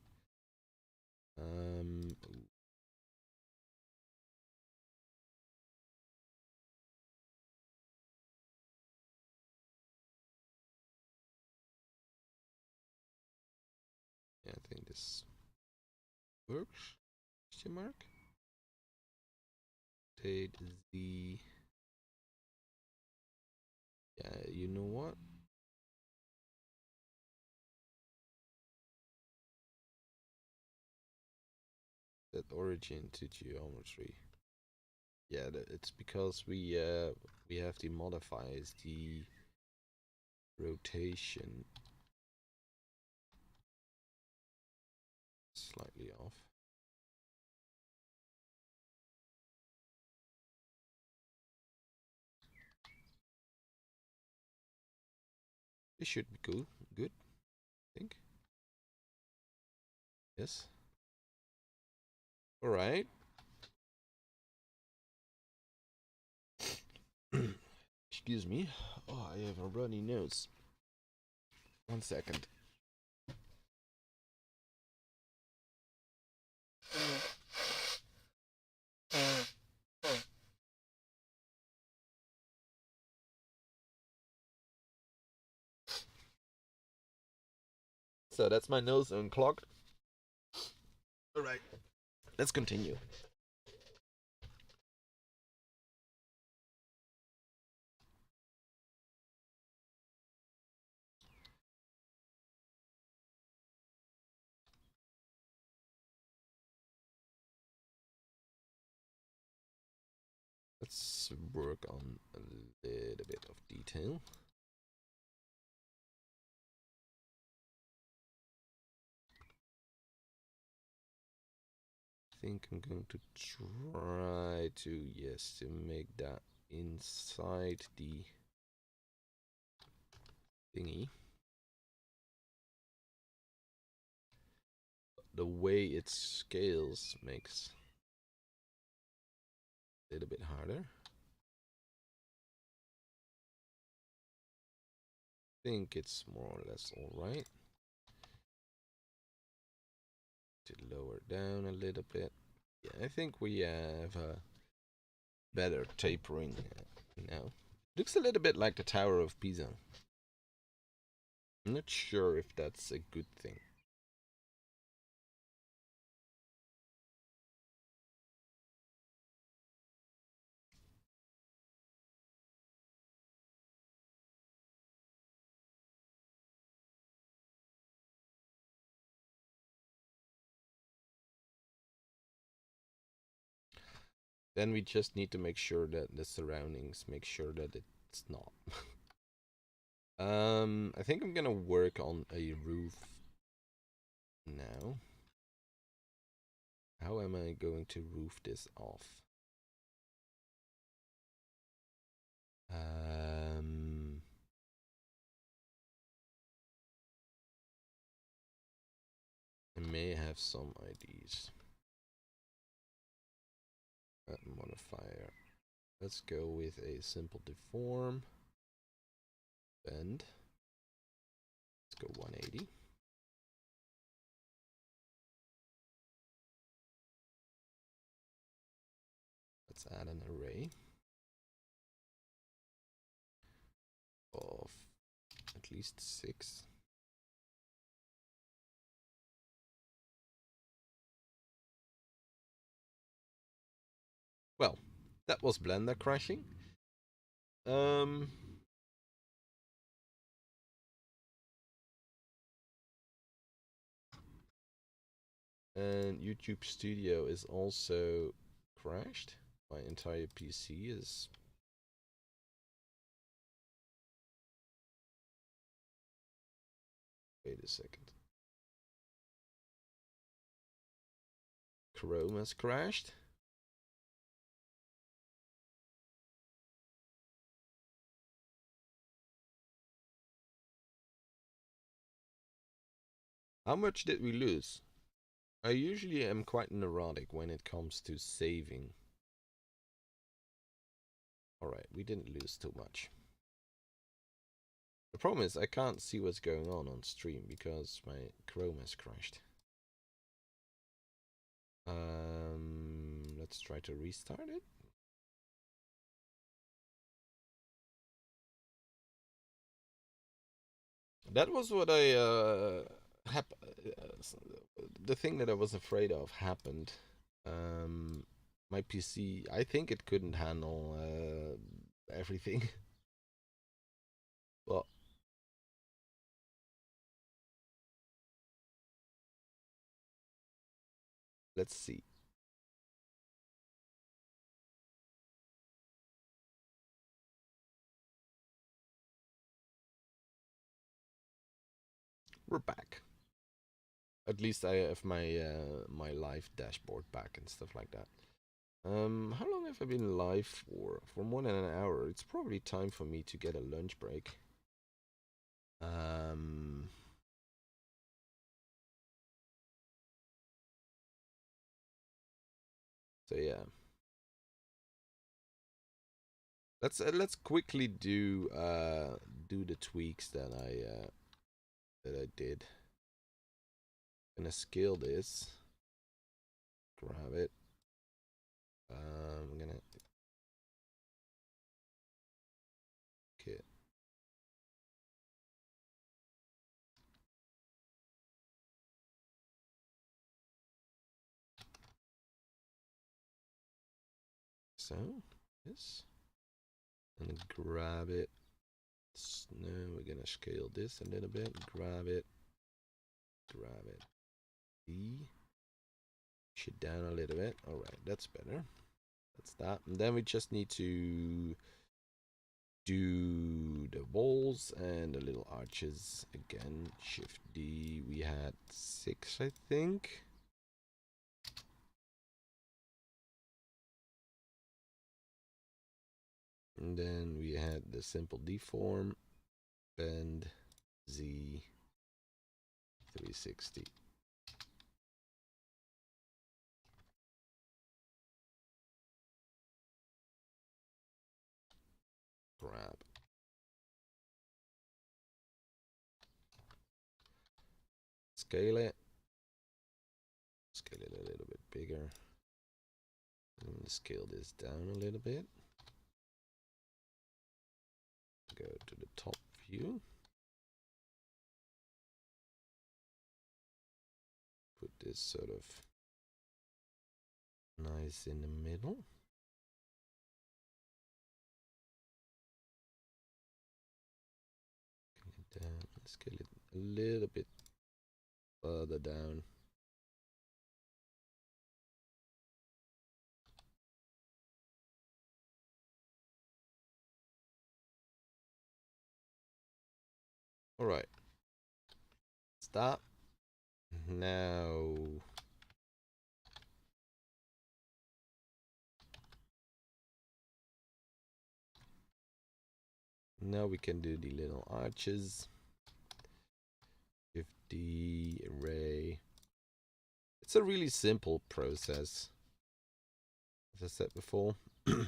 Speaker 1: Yeah, I think this works. Question mark. Rotate Z. Yeah, you know what? That origin to geometry. Yeah, it's because we have to modify the rotation slightly off. This should be cool. Good, I think. Yes. All right. Excuse me. Oh, I have a runny nose. 1 second. So that's my nose unclogged. All right. Let's continue. Let's work on a little bit of detail. I think I'm going to try to, yes, to make that inside the thingy. The way it scales makes it a little bit harder. I think it's more or less alright. To lower down a little bit. Yeah, I think we have a better tapering now. Looks a little bit like the Tower of Pisa. I'm not sure if that's a good thing. Then we just need to make sure that the surroundings make sure that it's not. I think I'm gonna work on a roof now. How am I going to roof this off? I may have some ideas. Modifier. Let's go with a simple deform. Bend. Let's go 180. Let's add an array of at least 6. Well, that was Blender crashing. And YouTube Studio is also crashed. My entire PC is... Wait a second. Chrome has crashed. How much did we lose? I usually am quite neurotic when it comes to saving. Alright, we didn't lose too much. The problem is I can't see what's going on stream because my Chrome has crashed. Let's try to restart it. That was what I the thing that I was afraid of happened. My PC, I think it couldn't handle everything. Well, let's see. We're back. At least I have my my live dashboard back and stuff like that. How long have I been live for? For more than an hour. It's probably time for me to get a lunch break. So yeah. Let's quickly do the tweaks that I did. Gonna scale this. Grab it. I'm gonna okay. So this and grab it. Now we're gonna scale this a little bit. Grab it. Grab it. Push it down a little bit. All right, that's better. That's that. And then we just need to do the walls and the little arches again. Shift D. We had 6, I think. And then we had the simple deform, bend, Z, 360. Grab. Scale it. Scale it a little bit bigger. And scale this down a little bit. Go to the top view. Put this sort of nice in the middle. Down, scale it a little bit further down. Alright. Stop. Now. Now we can do the little arches. 50 array. It's a really simple process, as I said before. But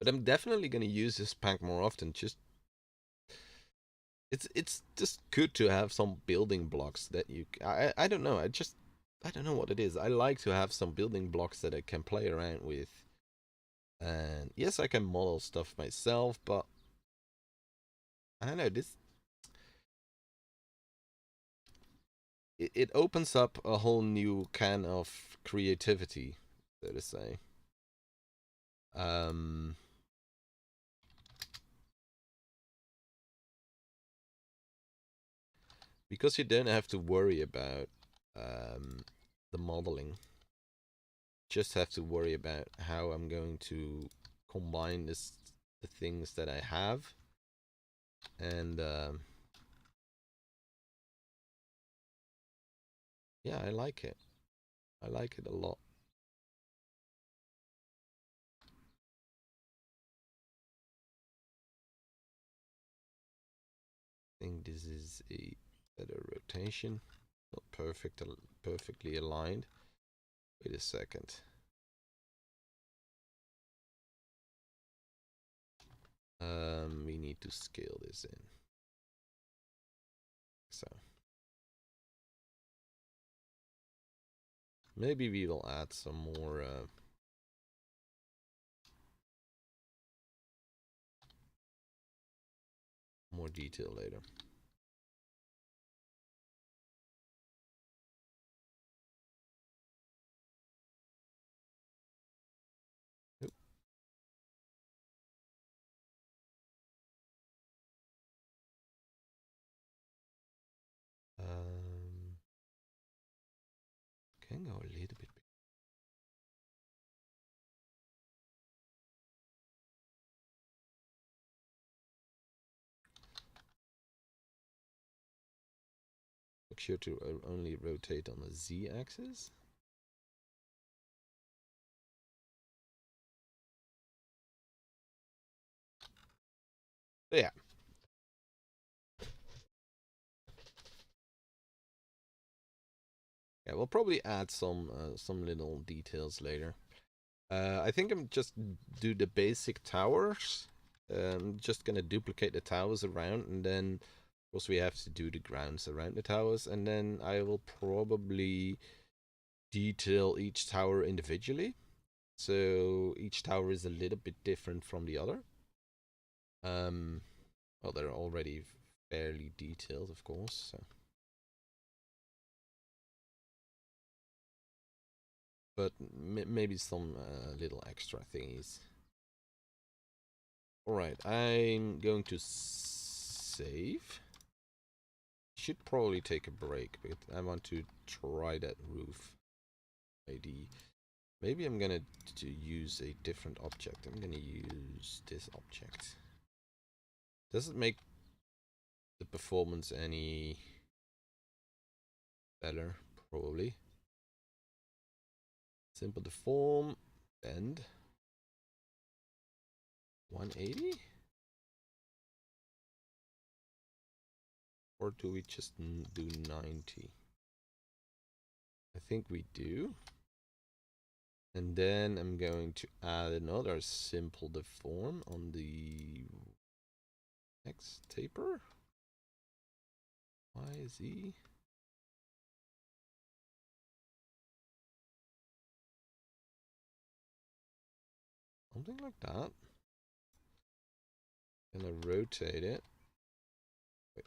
Speaker 1: I'm definitely going to use this pack more often. It's just good to have some building blocks that you. I don't know. I don't know what it is. I like to have some building blocks that I can play around with. And yes, I can model stuff myself, but I don't know. It opens up a whole new can of creativity, so to say. Um, because you don't have to worry about the modeling. Just have to worry about how I'm going to combine the things that I have, and yeah, I like it. I like it a lot. I think this is a better rotation. Not perfectly aligned. Wait a second. We need to scale this in. So maybe we will add some more detail later. Nope. Can go a little bit bigger. Make sure to only rotate on the z-axis. Yeah. Yeah, we'll probably add some little details later. I think I'm just do the basic towers. I'm just gonna duplicate the towers around, and then of course we have to do the grounds around the towers, and then I will probably detail each tower individually. So each tower is a little bit different from the other. Well, they're already fairly detailed, of course. So. But maybe some little extra thingies. Alright, I'm going to save. Should probably take a break, but I want to try that roof ID. Maybe I'm gonna use a different object. I'm gonna use this object. Does it make the performance any better? Probably. Simple deform, bend. 180? Or do we just do 90? I think we do. And then I'm going to add another simple deform on the next taper. YZ. Something like that. Gonna rotate it. Wait.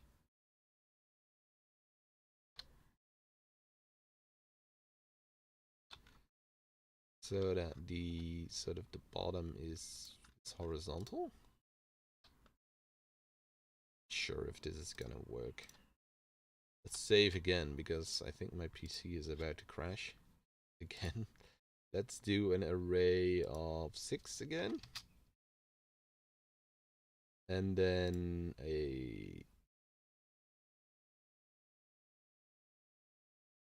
Speaker 1: So that the sort of the bottom is horizontal. Sure if this is gonna work. Let's save again because I think my PC is about to crash again. Let's do an array of 6 again. And then a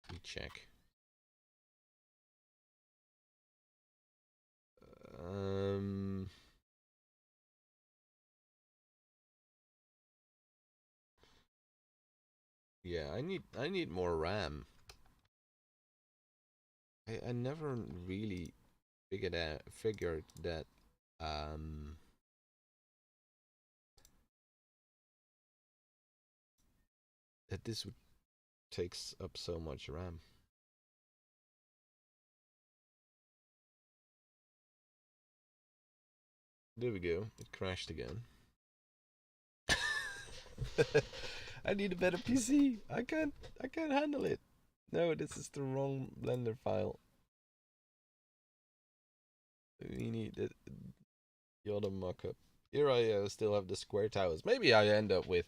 Speaker 1: Let me check. Um, yeah, I need more RAM. I never really figured that um that this would takes up so much RAM. There we go. It crashed again. I need a better PC. I can't handle it. No, this is the wrong Blender file. We need the other mockup. Here I still have the square towers. Maybe I end up with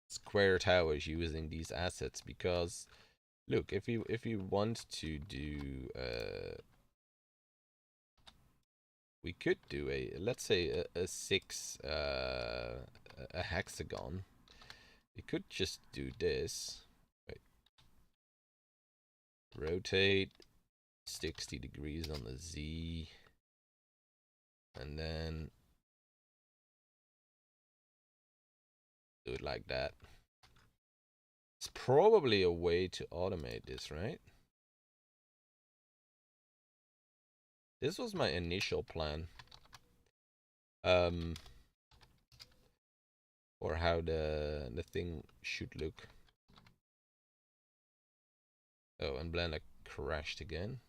Speaker 1: square towers using these assets because look, if you want to do we could do a, let's say a six a hexagon. We could just do this. Wait. Rotate 60 degrees on the Z, and then do it like that. It's probably a way to automate this, right? This was my initial plan. Or how the thing should look. Oh, and Blender crashed again.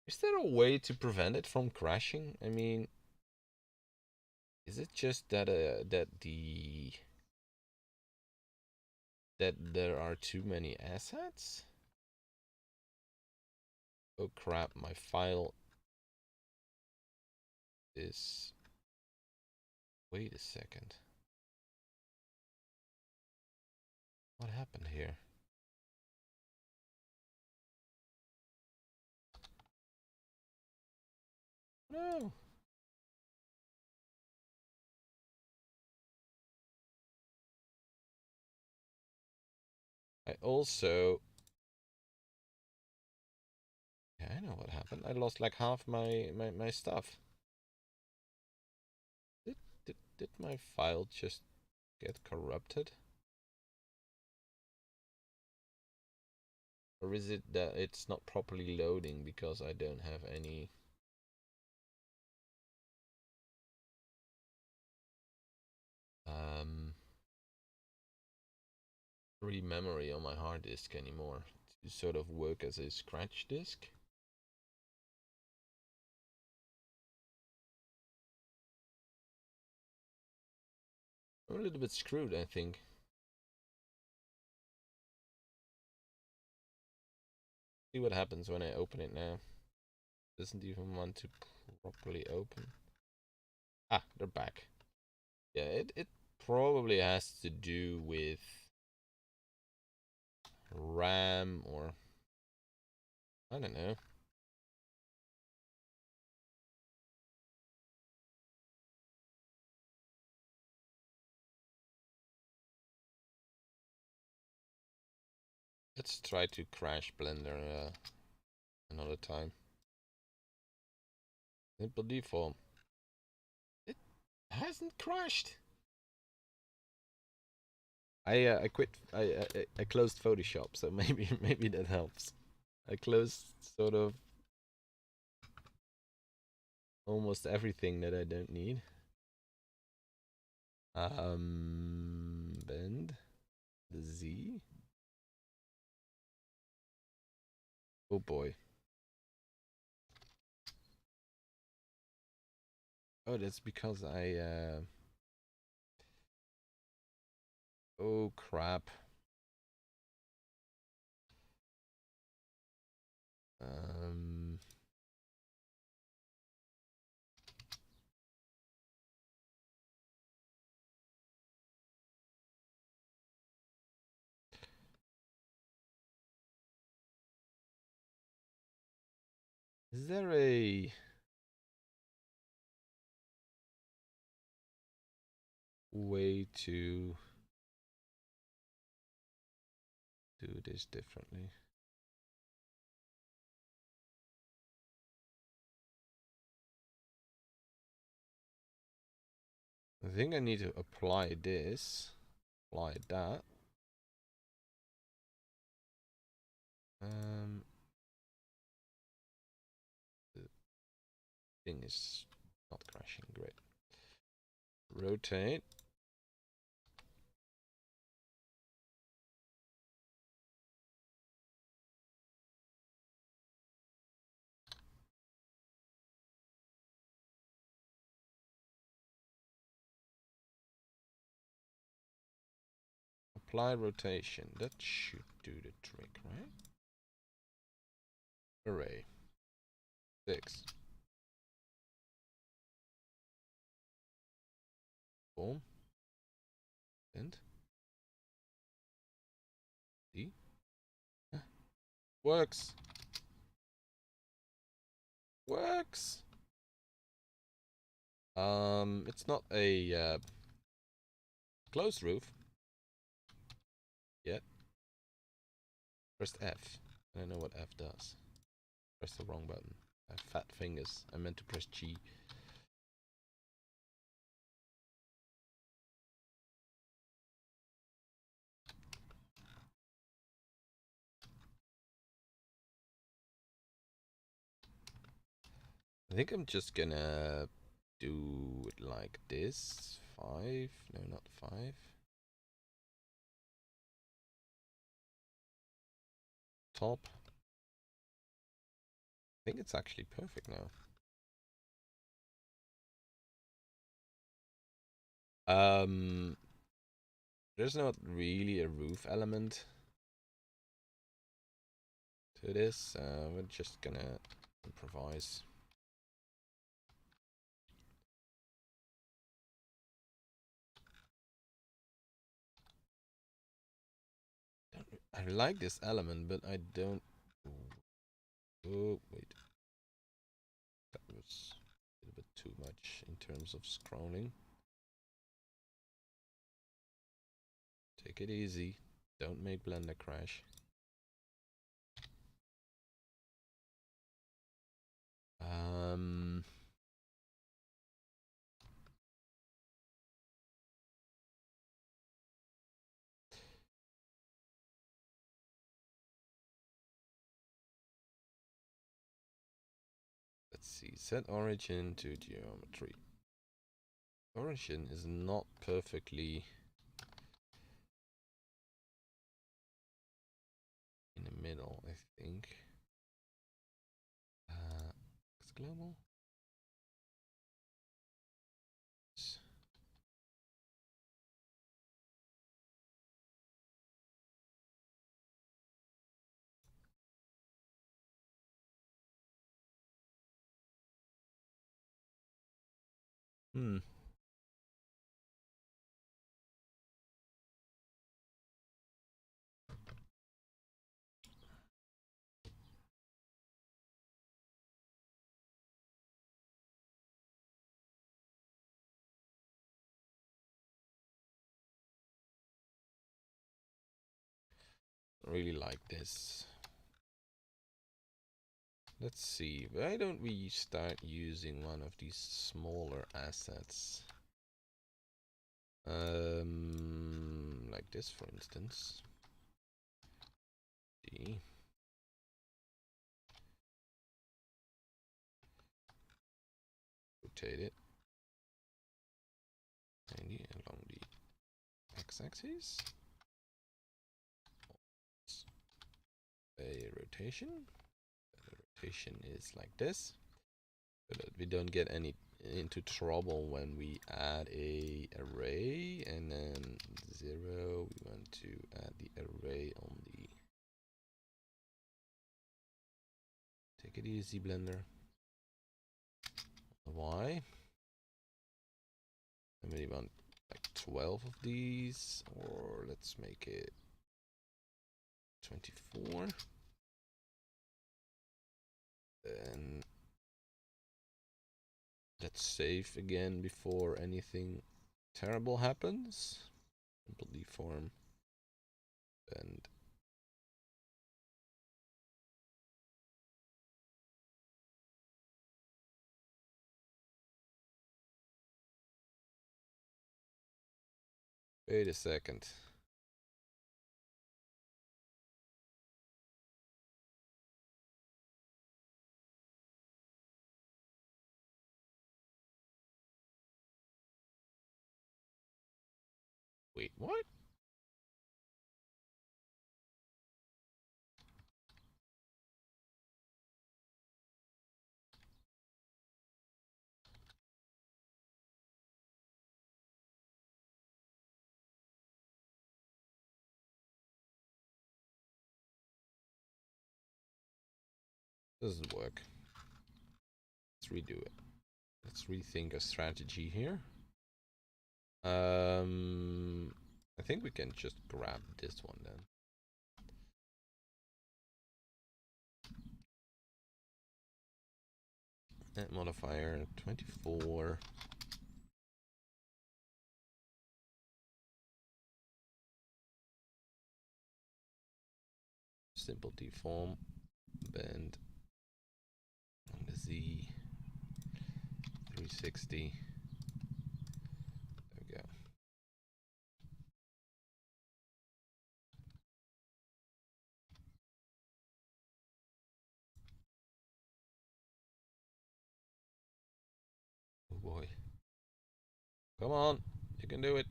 Speaker 1: Is there a way to prevent it from crashing? I mean, is it just that that there are too many assets? Oh crap, my file is... Wait a second. What happened here? No. I also... Yeah, I know what happened. I lost like half my stuff. Did my file just get corrupted? Or is it that it's not properly loading because I don't have any... free memory on my hard disk anymore to sort of work as a scratch disk? I'm a little bit screwed, I think. See what happens when I open it now. Doesn't even want to properly open. Ah, they're back. Yeah, it probably has to do with RAM or... I don't know. Let's try to crash Blender another time. Simple default. It hasn't crashed. I quit. I closed Photoshop, so maybe that helps. I closed sort of almost everything that I don't need. Bend the Z. Oh boy. Oh, that's because oh crap. Um. Is there a way to... do this differently. I think I need to apply this, apply that. The thing is not crashing, great. Rotate. Apply rotation. That should do the trick, right? Array. 6. Boom. And D. Works. Works. It's not a closed roof yet. Press F. I don't know what F does. Press the wrong button. I have fat fingers. I meant to press G. I think I'm just gonna do it like this. 5. No, not 5. Top. I think it's actually perfect now. There's not really a roof element to this. We're just gonna improvise. I like this element, but I don't. Oh, wait. That was a little bit too much in terms of scrolling. Take it easy. Don't make Blender crash. Let's see. Set origin to geometry. Origin is not perfectly in the middle, I think. It's global. Really like this. Let's see, why don't we start using one of these smaller assets? Like this, for instance. D. Rotate it. 90 along the x-axis. A rotation. The rotation is like this, so that we don't get into trouble when we add a array and then 0. We want to add the array on the. Take it easy, Blender. Y. And we want like 12 of these, or let's make it 24. Then let's save again before anything terrible happens. Simple deform and Wait a second. Wait, what? Doesn't work. Let's redo it. Let's rethink a strategy here. I think we can just grab this one then. Net modifier 24. Simple deform. Bend on the Z. 360. There we go. Oh boy. Come on, you can do it.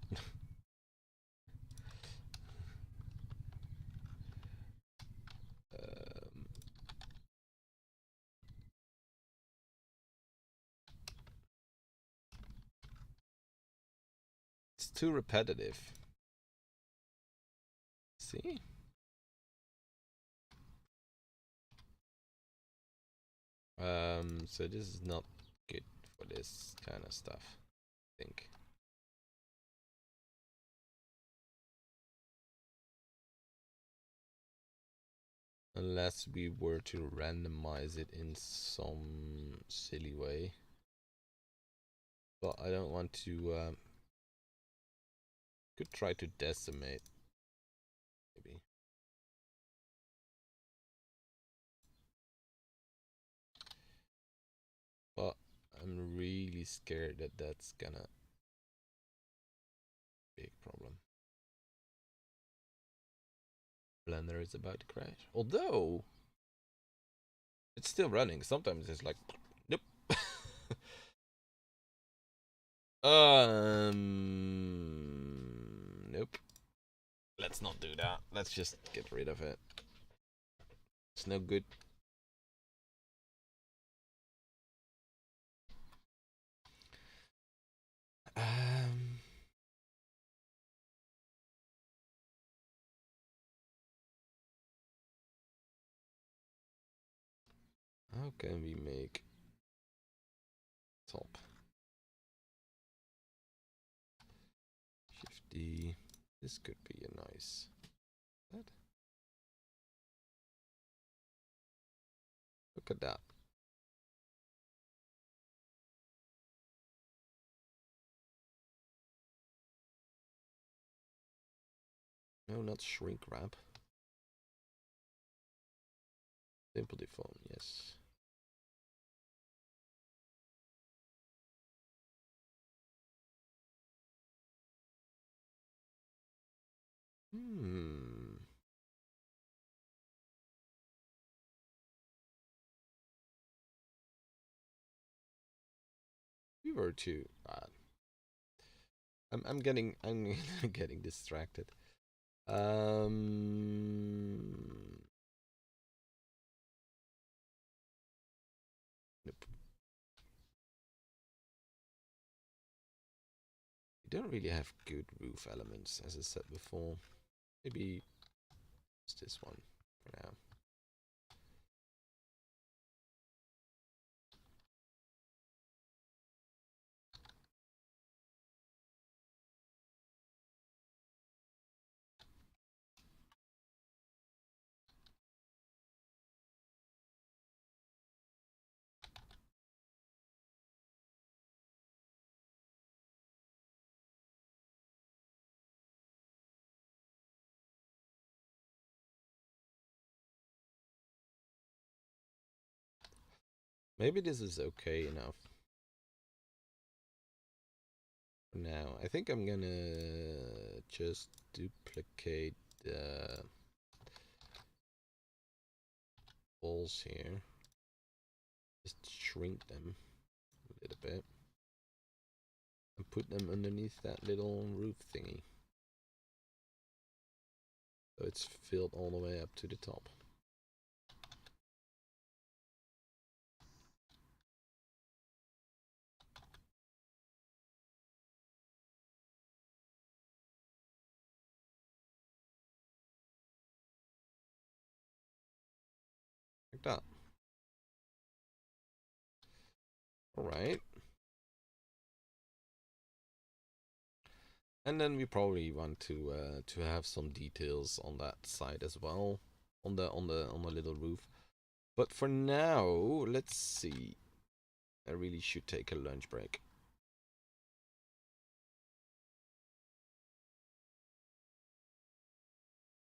Speaker 1: It's too repetitive. See? So this is not good for this kind of stuff, I think. Unless we were to randomize it in some silly way. But I don't want to, could try to decimate, maybe. But I'm really scared that that's gonna be a problem. Blender is about to crash. Although it's still running. Sometimes it's like, nope. Nope. Let's not do that. Let's just get rid of it. It's no good. How can we make top? Shift D. This could be a nice. That. Look at that. No, not shrink wrap. Simple deform, yes. We were too. I'm getting getting distracted. Nope. We don't really have good roof elements, as I said before. Maybe it's this one for now. Maybe this is okay enough for now. I think I'm gonna just duplicate the walls here. Just shrink them a little bit. And put them underneath that little roof thingy. So it's filled all the way up to the top. Like that. Alright. And then we probably want to have some details on that side as well, on the little roof. But for now, let's see. I really should take a lunch break.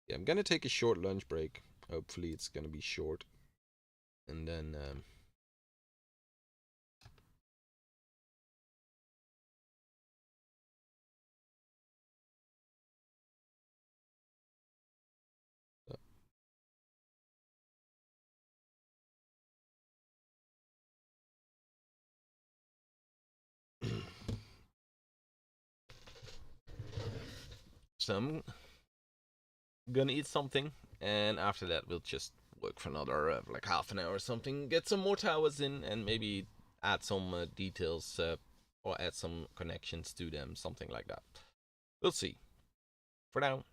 Speaker 1: Yeah, I'm gonna take a short lunch break. Hopefully, it's gonna be short, and then so I'm gonna eat something, and after that, we'll just work for another like half an hour or something. Get some more towers in, and maybe add some details or add some connections to them, something like that. We'll see. For now,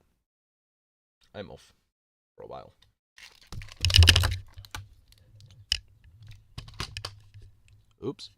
Speaker 1: I'm off for a while. Oops.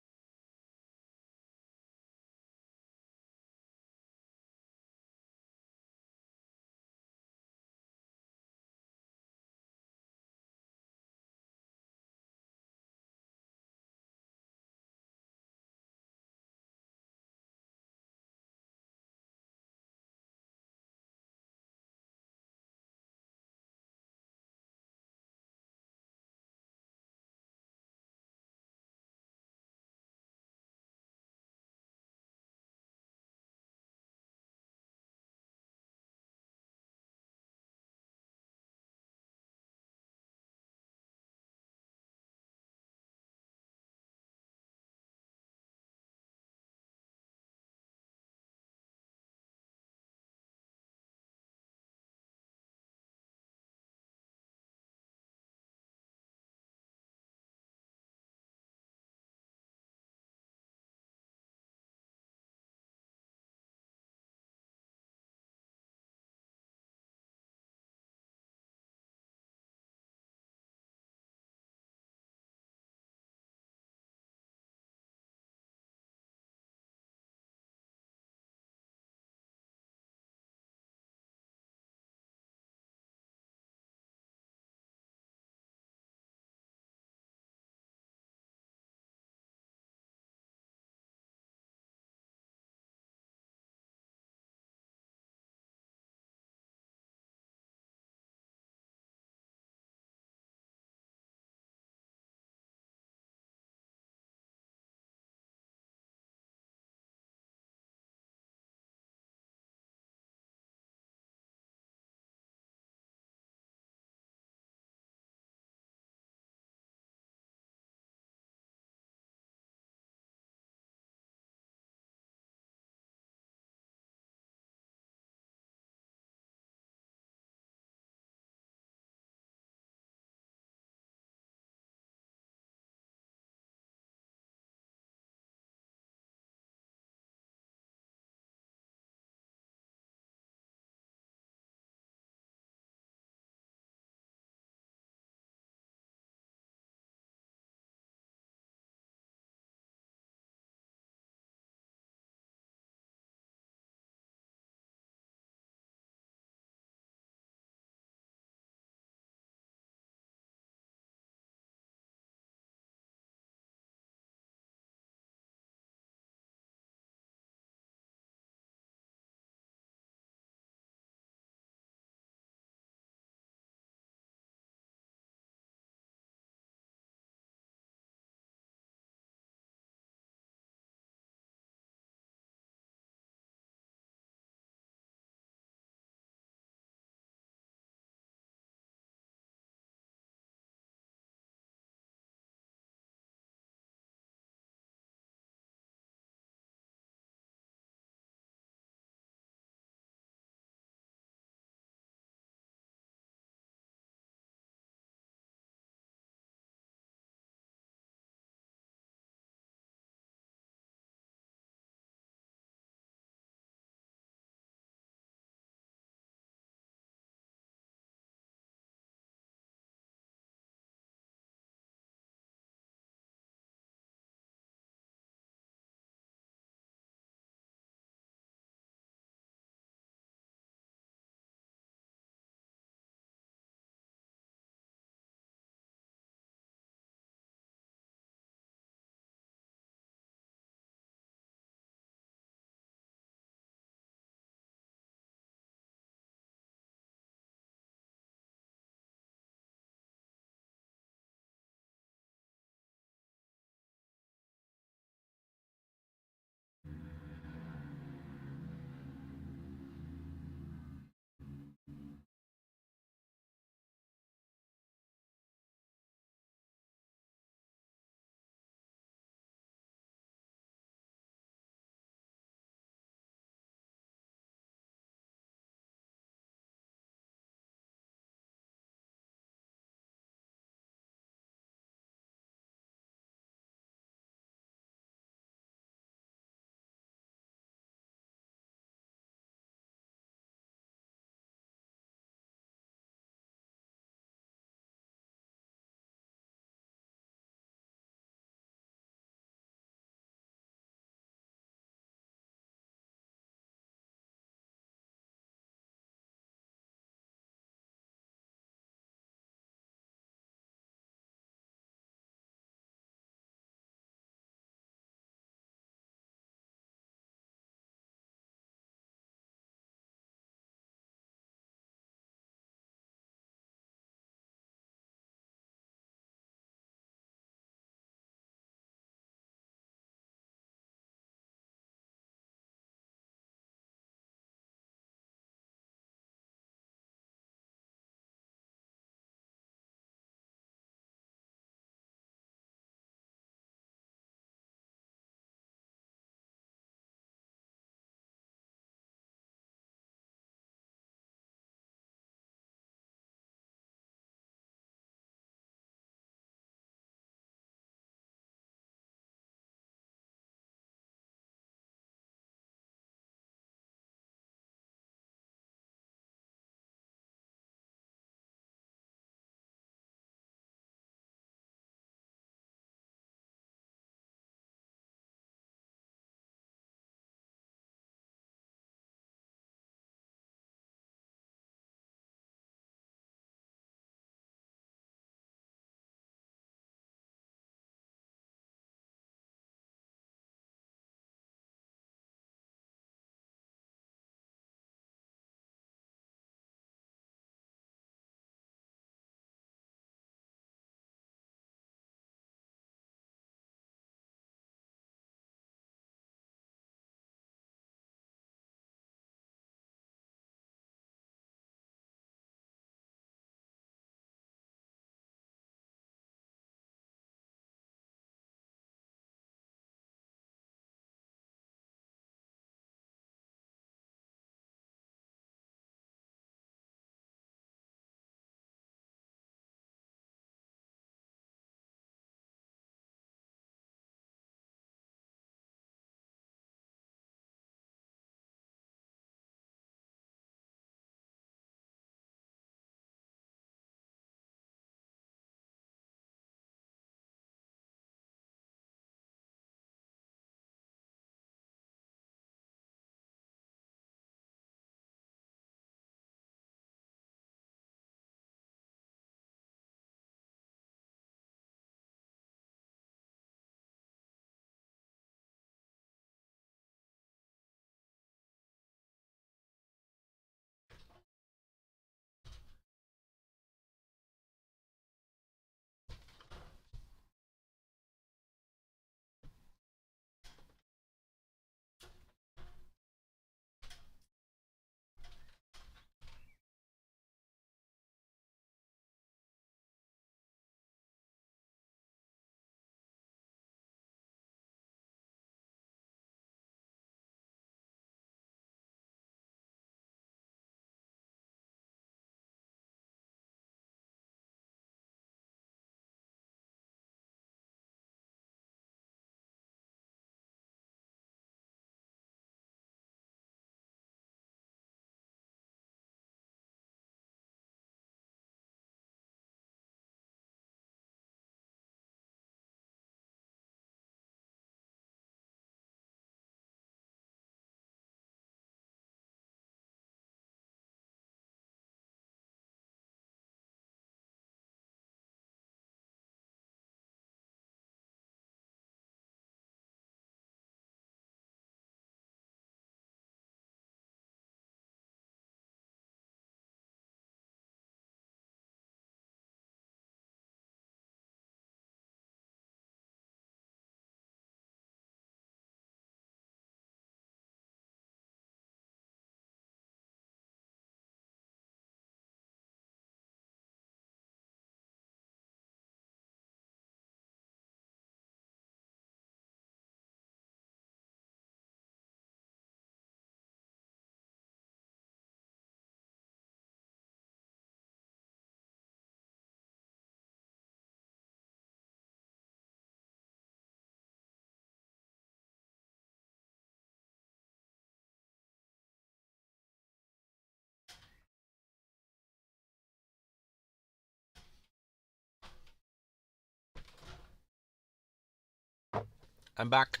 Speaker 1: I'm back.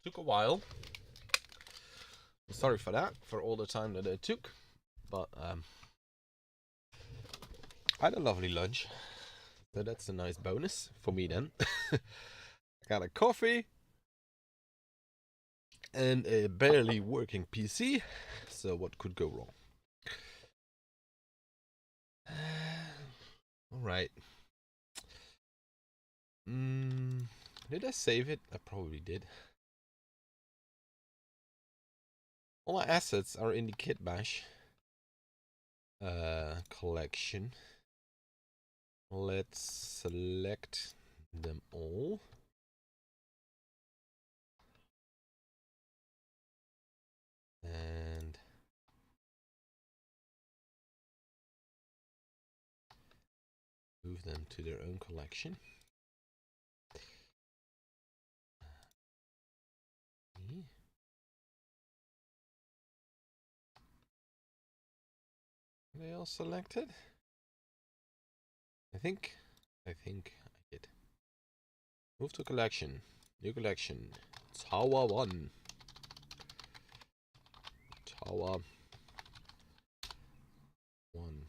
Speaker 1: Took a while. Sorry for that, for all the time that it took. But I had a lovely lunch. So that's a nice bonus for me then. I got a coffee and a barely working PC. So what could go wrong? Alright. Did I save it? I probably did. All my assets are in the KitBash collection. Let's select them all. And move them to their own collection. Are they all selected? I think I did. Move to collection. New collection. Tower 1. Tower 1.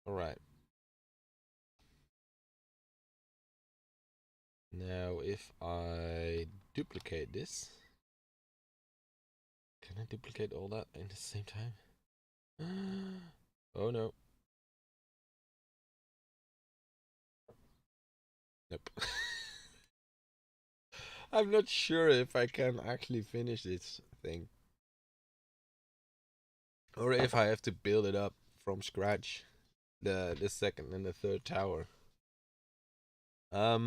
Speaker 1: Alright. Now if I duplicate this, can I duplicate all that at the same time? Oh no. Nope. I'm not sure if I can actually finish this thing. Or if I have to build it up from scratch. The second and the third tower. I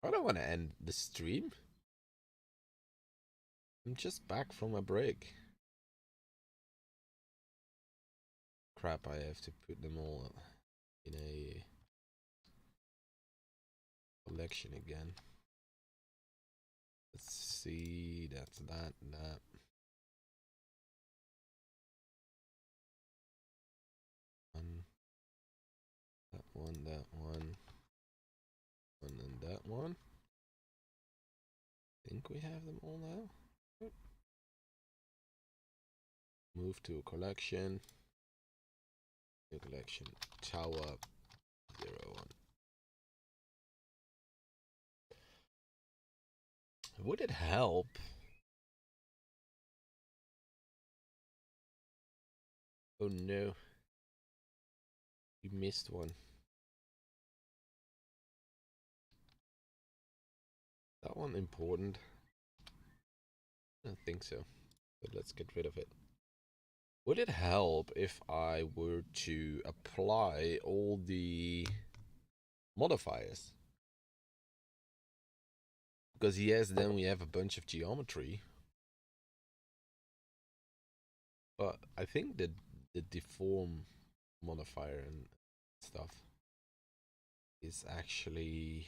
Speaker 1: don't want to end the stream. I'm just back from a break. Crap, I have to put them all in a collection again. Let's see, that's that. That one, and that one. I think we have them all now. Move to a collection. New collection. Tower 01. Would it help? Oh no. We missed one. That one important? I don't think so. But let's get rid of it. Would it help if I were to apply all the modifiers? Because yes, then we have a bunch of geometry. But I think that the deform modifier and stuff is actually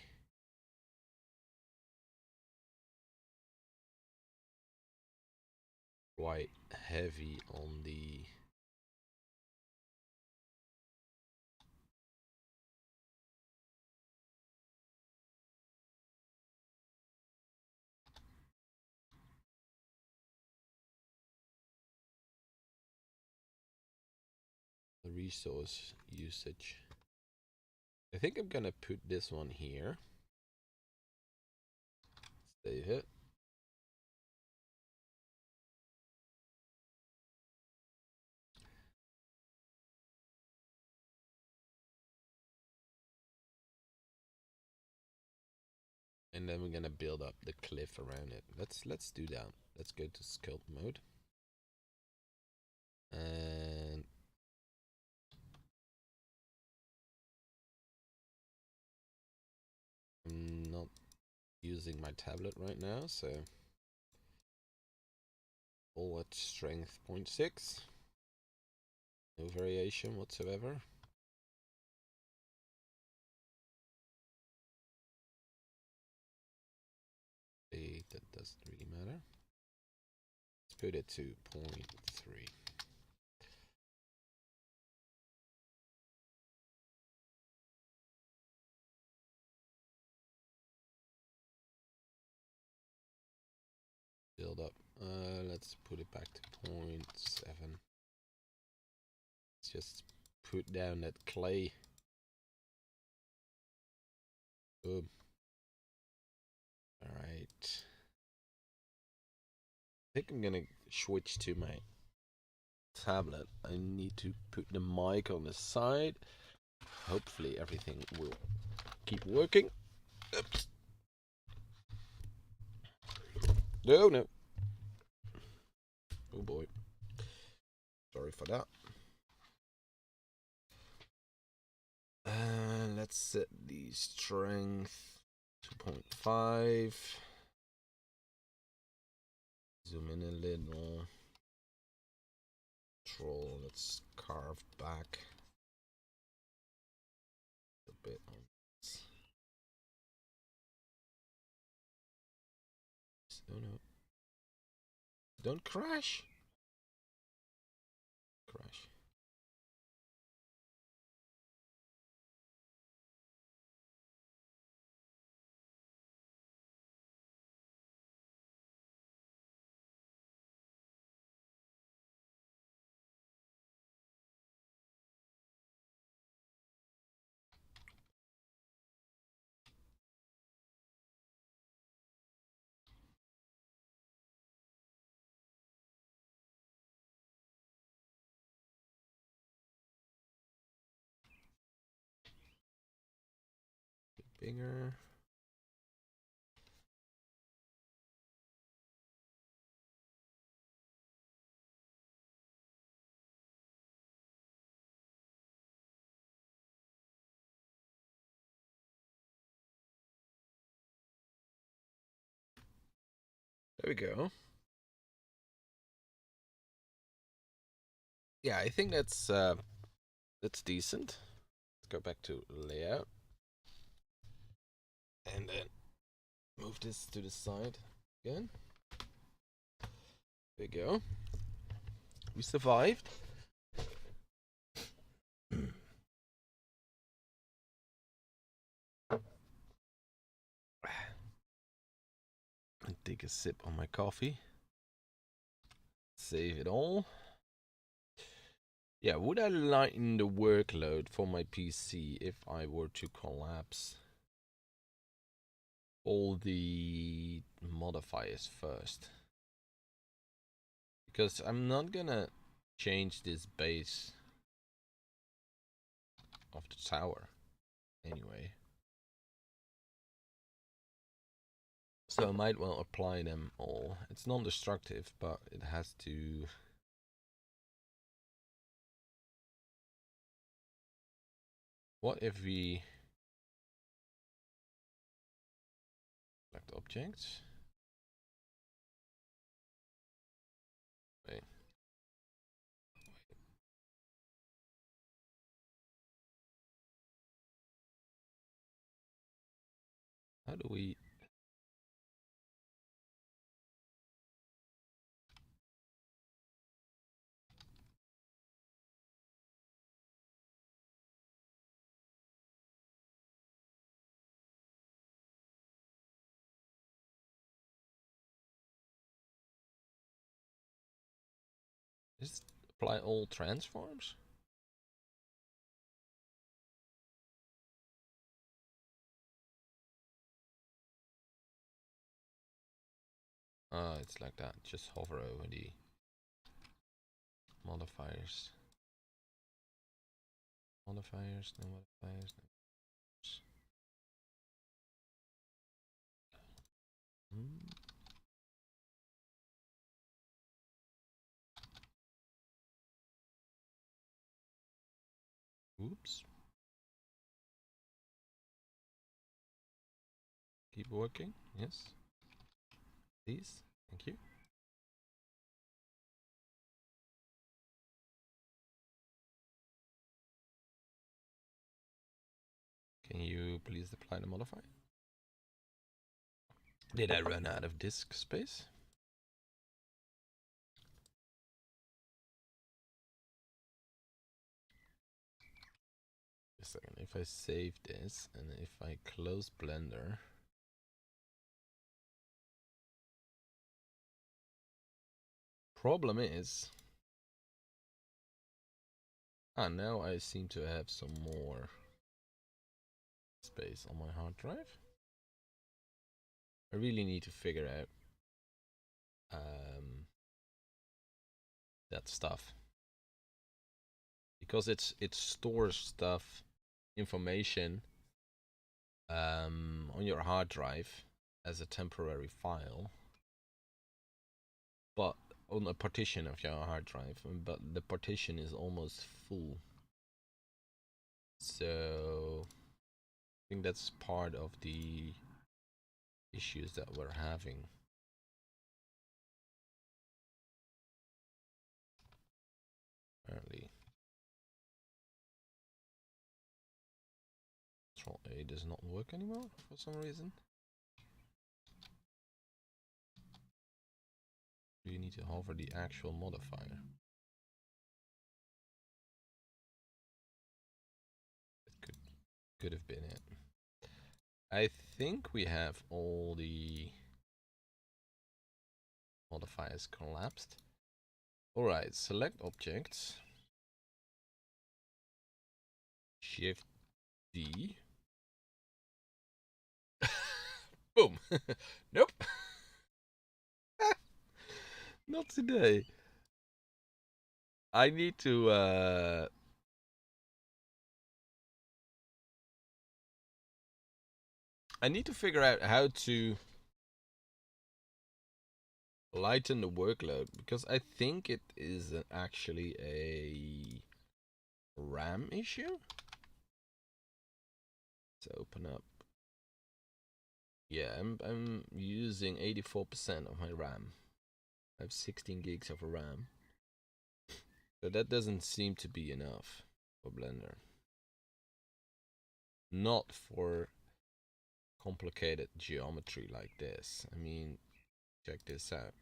Speaker 1: quite heavy on the resource usage. I think I'm gonna put this one here. Save it. And then we're gonna build up the cliff around it. Let's do that. Let's go to sculpt mode. And I'm not using my tablet right now, so all at strength 0.6. No variation whatsoever. That doesn't really matter. Let's put it to 0.3. let's put it back to 0.7. Let's just put down that clay. Boom. Alright. I think I'm gonna switch to my tablet. I need to put the mic on the side. Hopefully everything will keep working. Oops. No. Oh boy. Sorry for that. Let's set the strength 2.5. Zoom in a little. Control. Let's carve back a bit on this. Oh no. Don't crash. Crash. Bigger. There we go. Yeah, I think that's decent. Let's go back to layout. And then move this to the side again. There we go. We survived. And take a sip on my coffee. Save it all. Yeah, would I lighten the workload for my PC if I were to collapse all the modifiers first? Because I'm not gonna change this base of the tower anyway. So I might well apply them all. It's non-destructive, but it has to... What if we select objects? Wait. How do we... Just apply all transforms? Ah, it's like that. Just hover over the modifiers. Modifiers, no modifiers, no. Oops. Keep working. Yes. Please. Thank you. Can you please apply the modifier? Did I run out of disk space? Just a second. If I save this and if I close Blender, problem is, now I seem to have some more space on my hard drive. I really need to figure out that stuff, because it stores stuff, information on your hard drive as a temporary file, but on a partition of your hard drive, but the partition is almost full. So I think that's part of the issues that we're having. Apparently Control A does not work anymore for some reason. You need to hover the actual modifier. It could have been it. I think we have all the modifiers collapsed. Alright, select objects. Shift D. Boom. Nope. Not today. I need to figure out how to lighten the workload, because I think it is actually a RAM issue. Let's open up. Yeah, I'm using 84% of my RAM. I have 16 gigs of RAM. So that doesn't seem to be enough for Blender. Not for complicated geometry like this. I mean, check this out.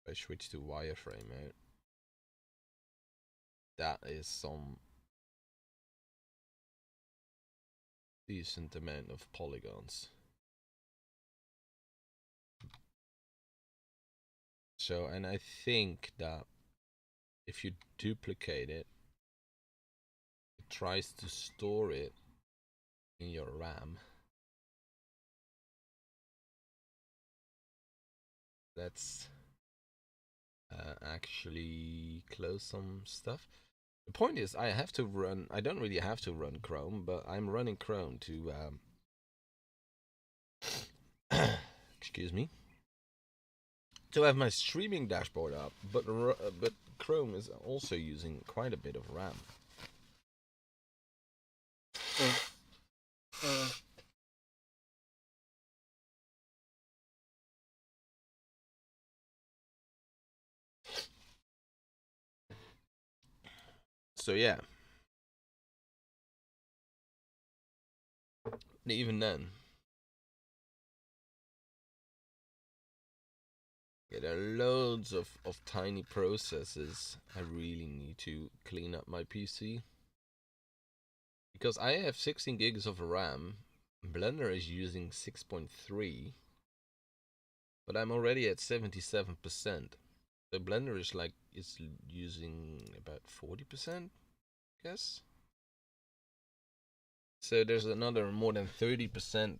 Speaker 1: If I switch to wireframe mode, that is some decent amount of polygons. So, and I think that if you duplicate it, it tries to store it in your RAM. Let's actually close some stuff. The point is, I don't really have to run Chrome, but I'm running Chrome to excuse me, to have my streaming dashboard up, but Chrome is also using quite a bit of RAM. So yeah, even then, there are loads of tiny processes. I really need to clean up my PC, because I have 16 gigs of RAM. Blender is using 6.3, but I'm already at 77%. The Blender is using about 40%, I guess. So there's another more than 30%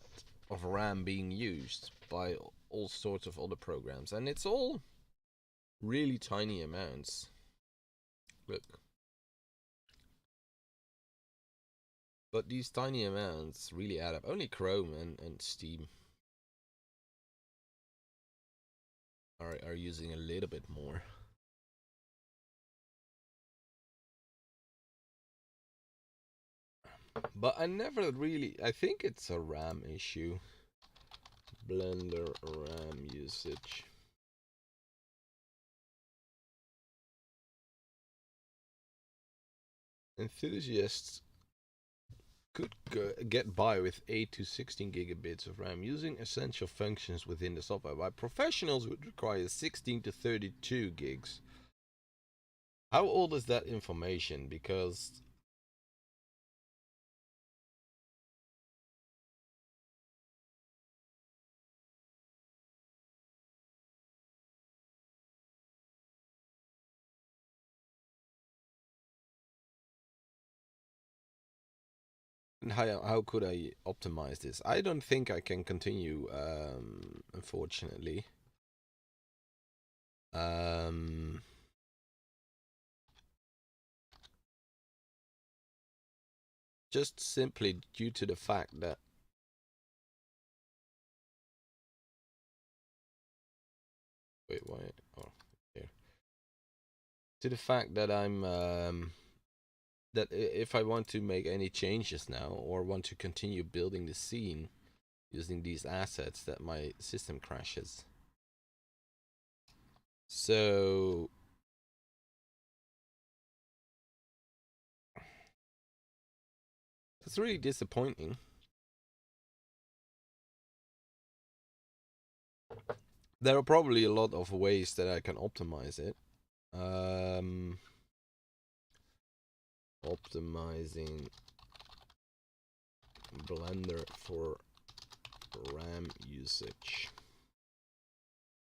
Speaker 1: of RAM being used by all sorts of other programs, and it's all really tiny amounts. Look. But these tiny amounts really add up. Only Chrome and Steam are using a little bit more. But I think it's a RAM issue. Blender RAM usage. Enthusiasts could get by with 8 to 16 gigabits of RAM using essential functions within the software, while professionals would require 16 to 32 gigs. How old is that information? Because And how could I optimize this? I don't think I can continue, unfortunately. Just simply due to the fact that wait, why? Oh, here. To the fact that I'm that if I want to make any changes now or want to continue building the scene using these assets, that my system crashes. So it's really disappointing. There are probably a lot of ways that I can optimize it. Optimizing Blender for RAM usage.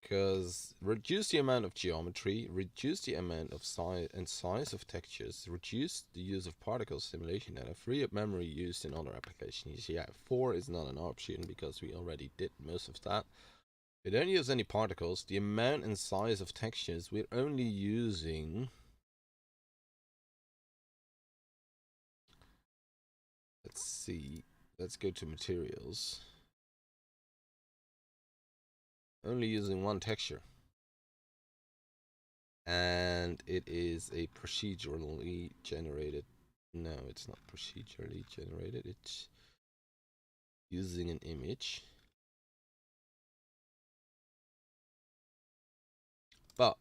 Speaker 1: Because reduce the amount of geometry, reduce the amount of size of textures, reduce the use of particle simulation data, free up memory used in other applications. Yeah, 4 is not an option because we already did most of that. We don't use any particles. The amount and size of textures, we're only using... Let's see. Let's go to materials. Only using one texture. And it is a procedurally generated. No, it's not procedurally generated. It's using an image. But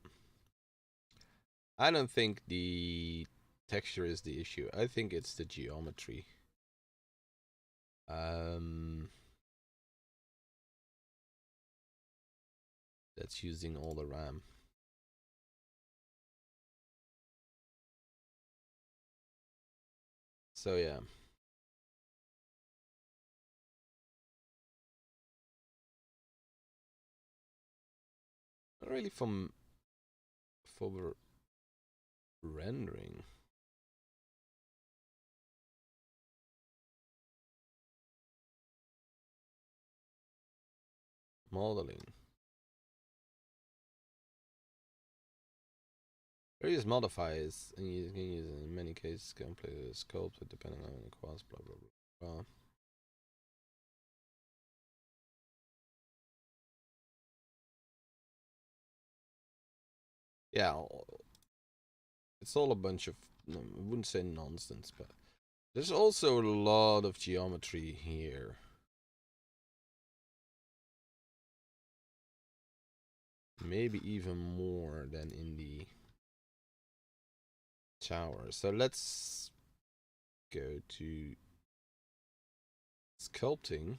Speaker 1: I don't think the texture is the issue. I think it's the geometry. That's using all the RAM. So yeah. Not really for rendering. Modeling. Various modifiers, and you can use in many cases complete sculpt depending on the cost, blah blah blah. Yeah, it's all a bunch of, I wouldn't say nonsense, but there's also a lot of geometry here. Maybe even more than in the tower. So let's go to sculpting,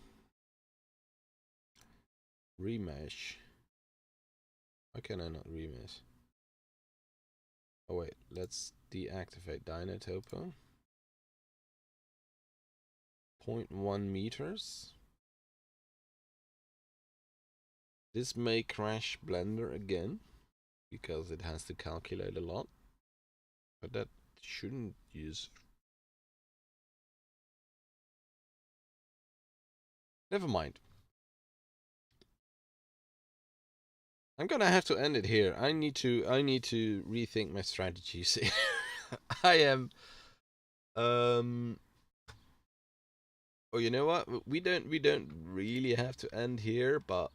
Speaker 1: remesh. Why can I not remesh? Oh wait, let's deactivate Dynotopo. 0.1 meters. This may crash Blender again because it has to calculate a lot, but that shouldn't use. Never mind. I'm gonna have to end it here. I need to rethink my strategies. I am. Oh, you know what? We don't really have to end here, but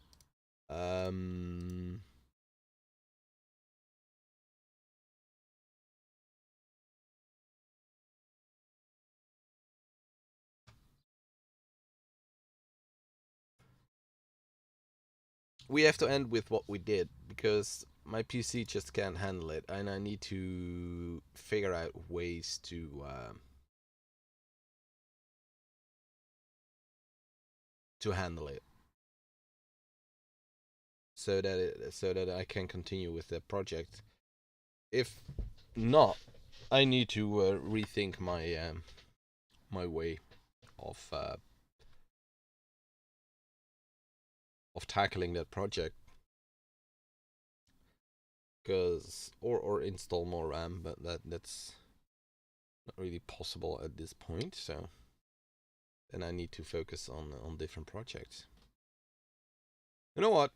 Speaker 1: we have to end with what we did because my PC just can't handle it, and I need to figure out ways to handle it so that I can continue with the project. If not, I need to rethink my way of tackling that project. Because or install more RAM, but that's not really possible at this point. So then I need to focus on different projects. You know what?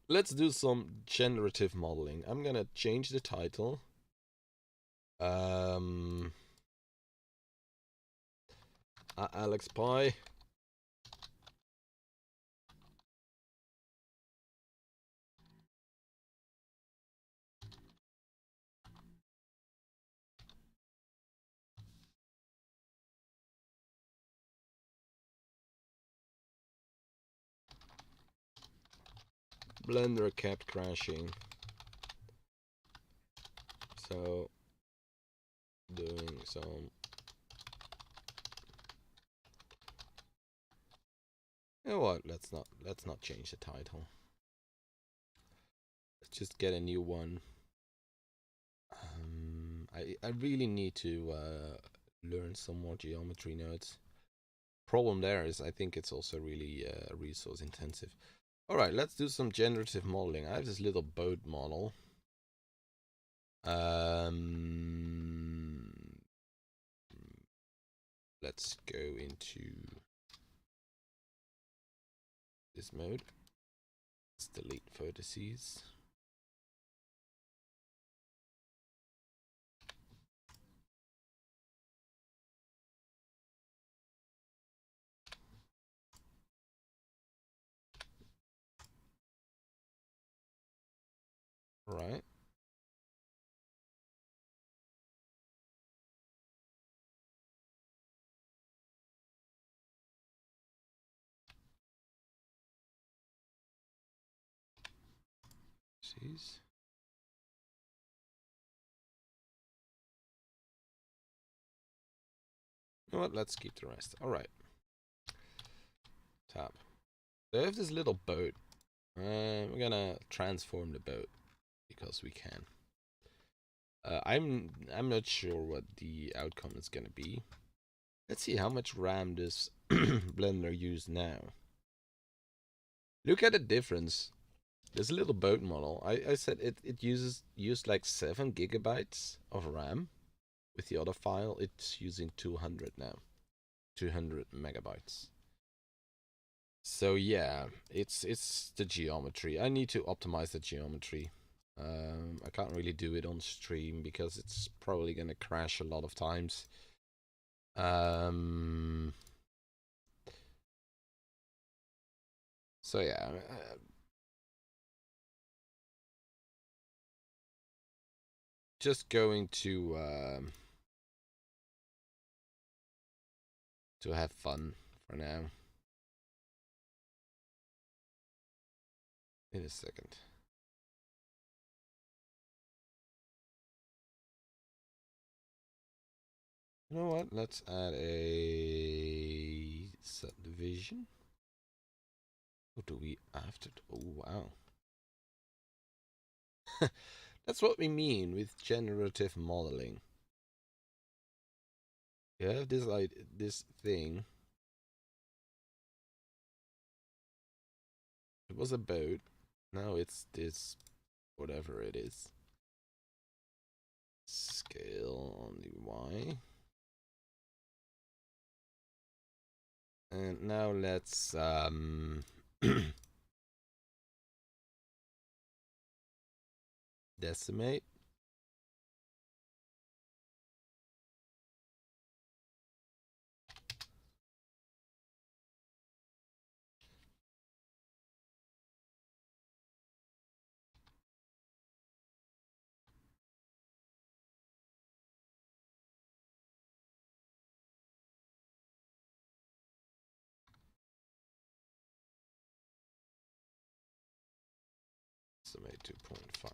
Speaker 1: Let's do some generative modeling. I'm gonna change the title. Alex Pie. Blender kept crashing. So doing some, you know what, let's not change the title. Let's just get a new one. I really need to learn some more geometry nodes. Problem there is I think it's also really resource intensive. All right, let's do some generative modeling. I have this little boat model. Let's go into this mode. Let's delete vertices. All right. Jeez. You know what? Let's keep the rest. All right. Tab. So I have this little boat. We're gonna transform the boat because we can. I'm not sure what the outcome is gonna be. Let's see how much RAM does Blender use now. Look at the difference. This little boat model. I said it used like 7 gigabytes of RAM. With the other file, it's using 200 now. 200 megabytes. So yeah, it's the geometry. I need to optimize the geometry. I can't really do it on stream because it's probably gonna crash a lot of times. So yeah. Just going to have fun for now. In a second. You know what? Let's add a subdivision. What do we after? Oh wow. That's what we mean with generative modeling. You have this like this thing. It was a boat. Now it's this whatever it is. Scale on the Y. And now let's decimate. Decimate 2.5.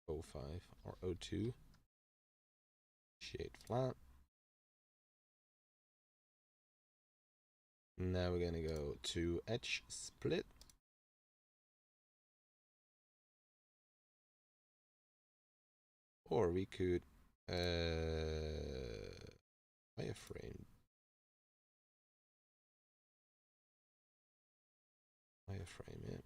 Speaker 1: 0.05 or 0.2. Shade flat. Now we're gonna go to edge split. Or we could wireframe. Wireframe it.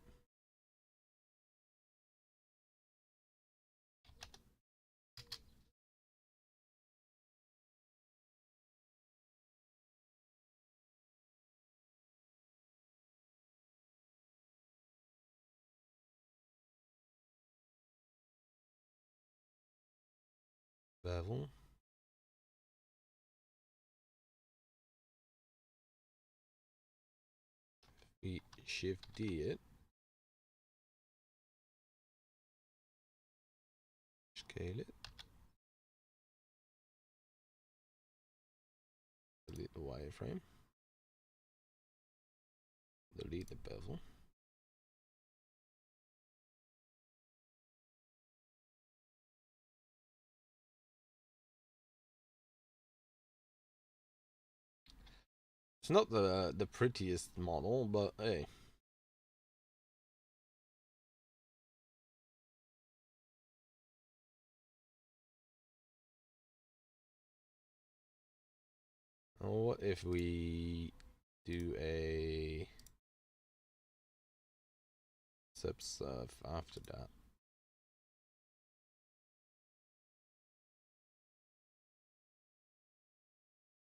Speaker 1: bevel. We Shift D it. Scale it. Delete the wireframe. Delete the bevel. It's not the prettiest model, but hey. What if we do a subsurf after that?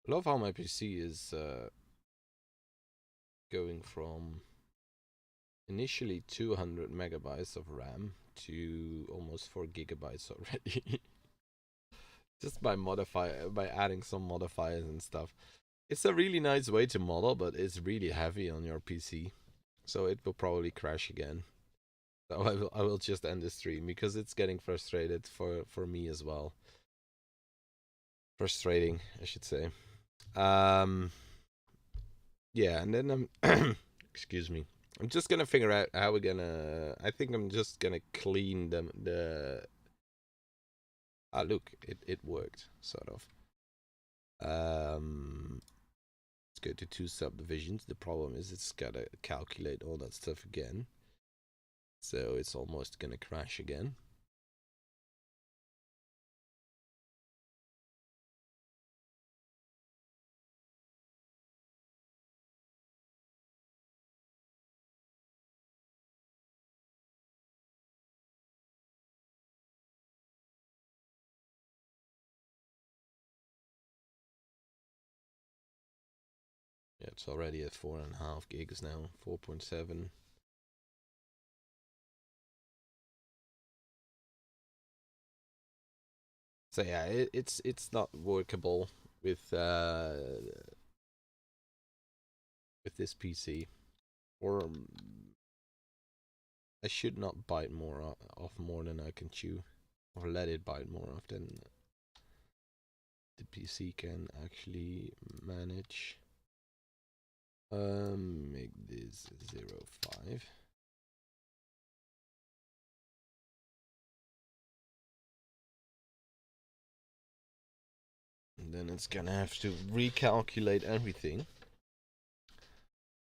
Speaker 1: I love how my PC is going from initially 200 megabytes of RAM to almost 4 gigabytes already. Just by adding some modifiers and stuff. It's a really nice way to model, but it's really heavy on your PC, so it will probably crash again. So I will just end the stream because it's getting frustrated for me as well. Frustrating, I should say. Yeah, and then I'm excuse me. I'm just gonna figure out how we're gonna. I think I'm just gonna clean the. Ah, look, it worked sort of. Let's go to 2 subdivisions. The problem is it's gotta calculate all that stuff again, so it's almost gonna crash again. Yeah, it's already at 4.5 gigs now, 4.7. So yeah, it's not workable with this PC, or I should not bite more off more than I can chew, or let it bite more off than the PC can actually manage. Make this 0.5. And then it's gonna have to recalculate everything.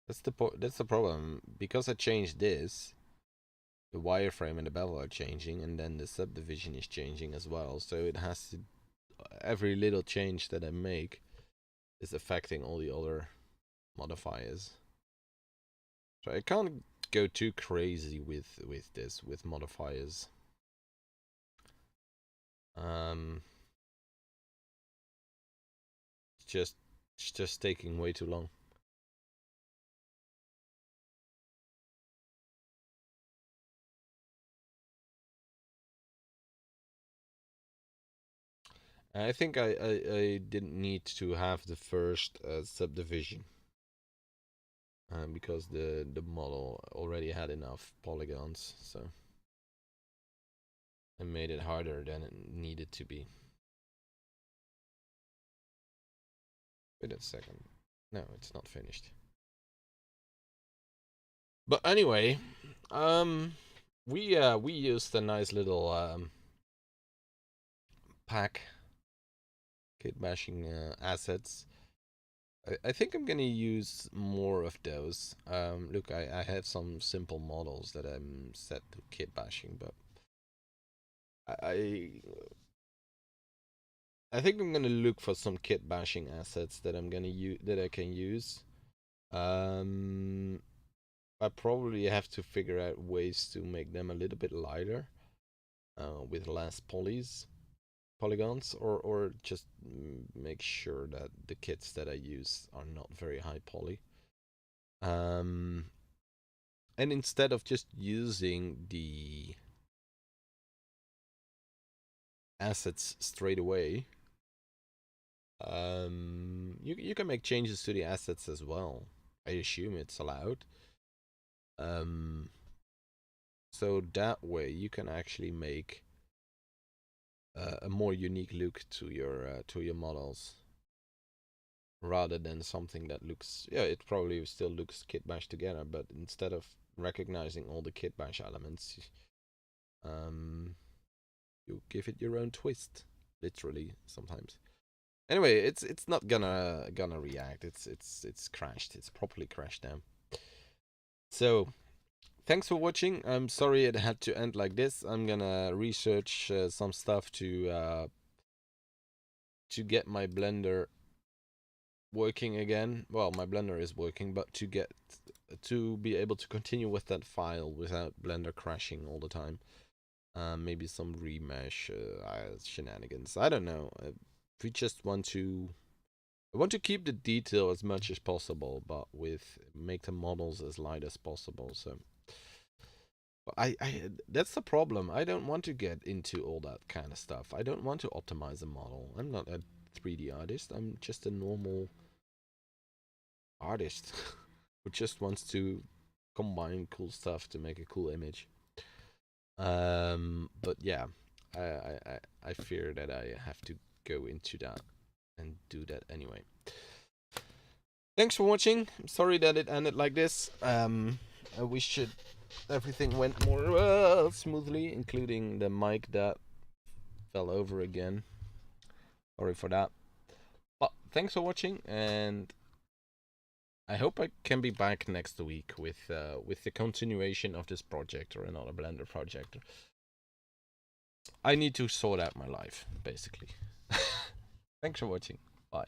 Speaker 1: That's the problem. Because I changed this, the wireframe and the bevel are changing, and then the subdivision is changing as well. So it has to, every little change that I make is affecting all the other modifiers. So I can't go too crazy with modifiers. It's just taking way too long. I think I didn't need to have the first subdivision because the model already had enough polygons, so I made it harder than it needed to be. Wait a second. No, it's not finished. But anyway, we used a nice little pack KitBashing assets. I think I'm gonna use more of those. Look, I have some simple models that I'm set to KitBashing, but I think I'm gonna look for some KitBashing assets that I'm gonna use that I can use. I probably have to figure out ways to make them a little bit lighter, with less polygons, or just make sure that the kits that I use are not very high poly. And instead of just using the assets straight away. You can make changes to the assets as well. I assume it's allowed. So that way you can actually make a more unique look to your models, rather than something that looks, yeah, it probably still looks KitBash together, but instead of recognizing all the KitBash elements, you give it your own twist, literally sometimes. Anyway, it's not gonna react. It's crashed. It's properly crashed now. So thanks for watching. I'm sorry it had to end like this. I'm gonna research some stuff to get my Blender working again. Well, my Blender is working, but to be able to continue with that file without Blender crashing all the time. Maybe some remesh shenanigans. I don't know. We just want to. I want to keep the detail as much as possible, but make the models as light as possible. So that's the problem. I don't want to get into all that kind of stuff. I don't want to optimize a model. I'm not a 3D artist. I'm just a normal artist who just wants to combine cool stuff to make a cool image. But yeah, I fear that I have to go into that and do that anyway. Thanks for watching. I'm sorry that it ended like this. I wish everything went more smoothly, including the mic that fell over again. Sorry for that. But thanks for watching, and I hope I can be back next week with the continuation of this project or another Blender project. I need to sort out my life, basically. Thanks for watching. Bye.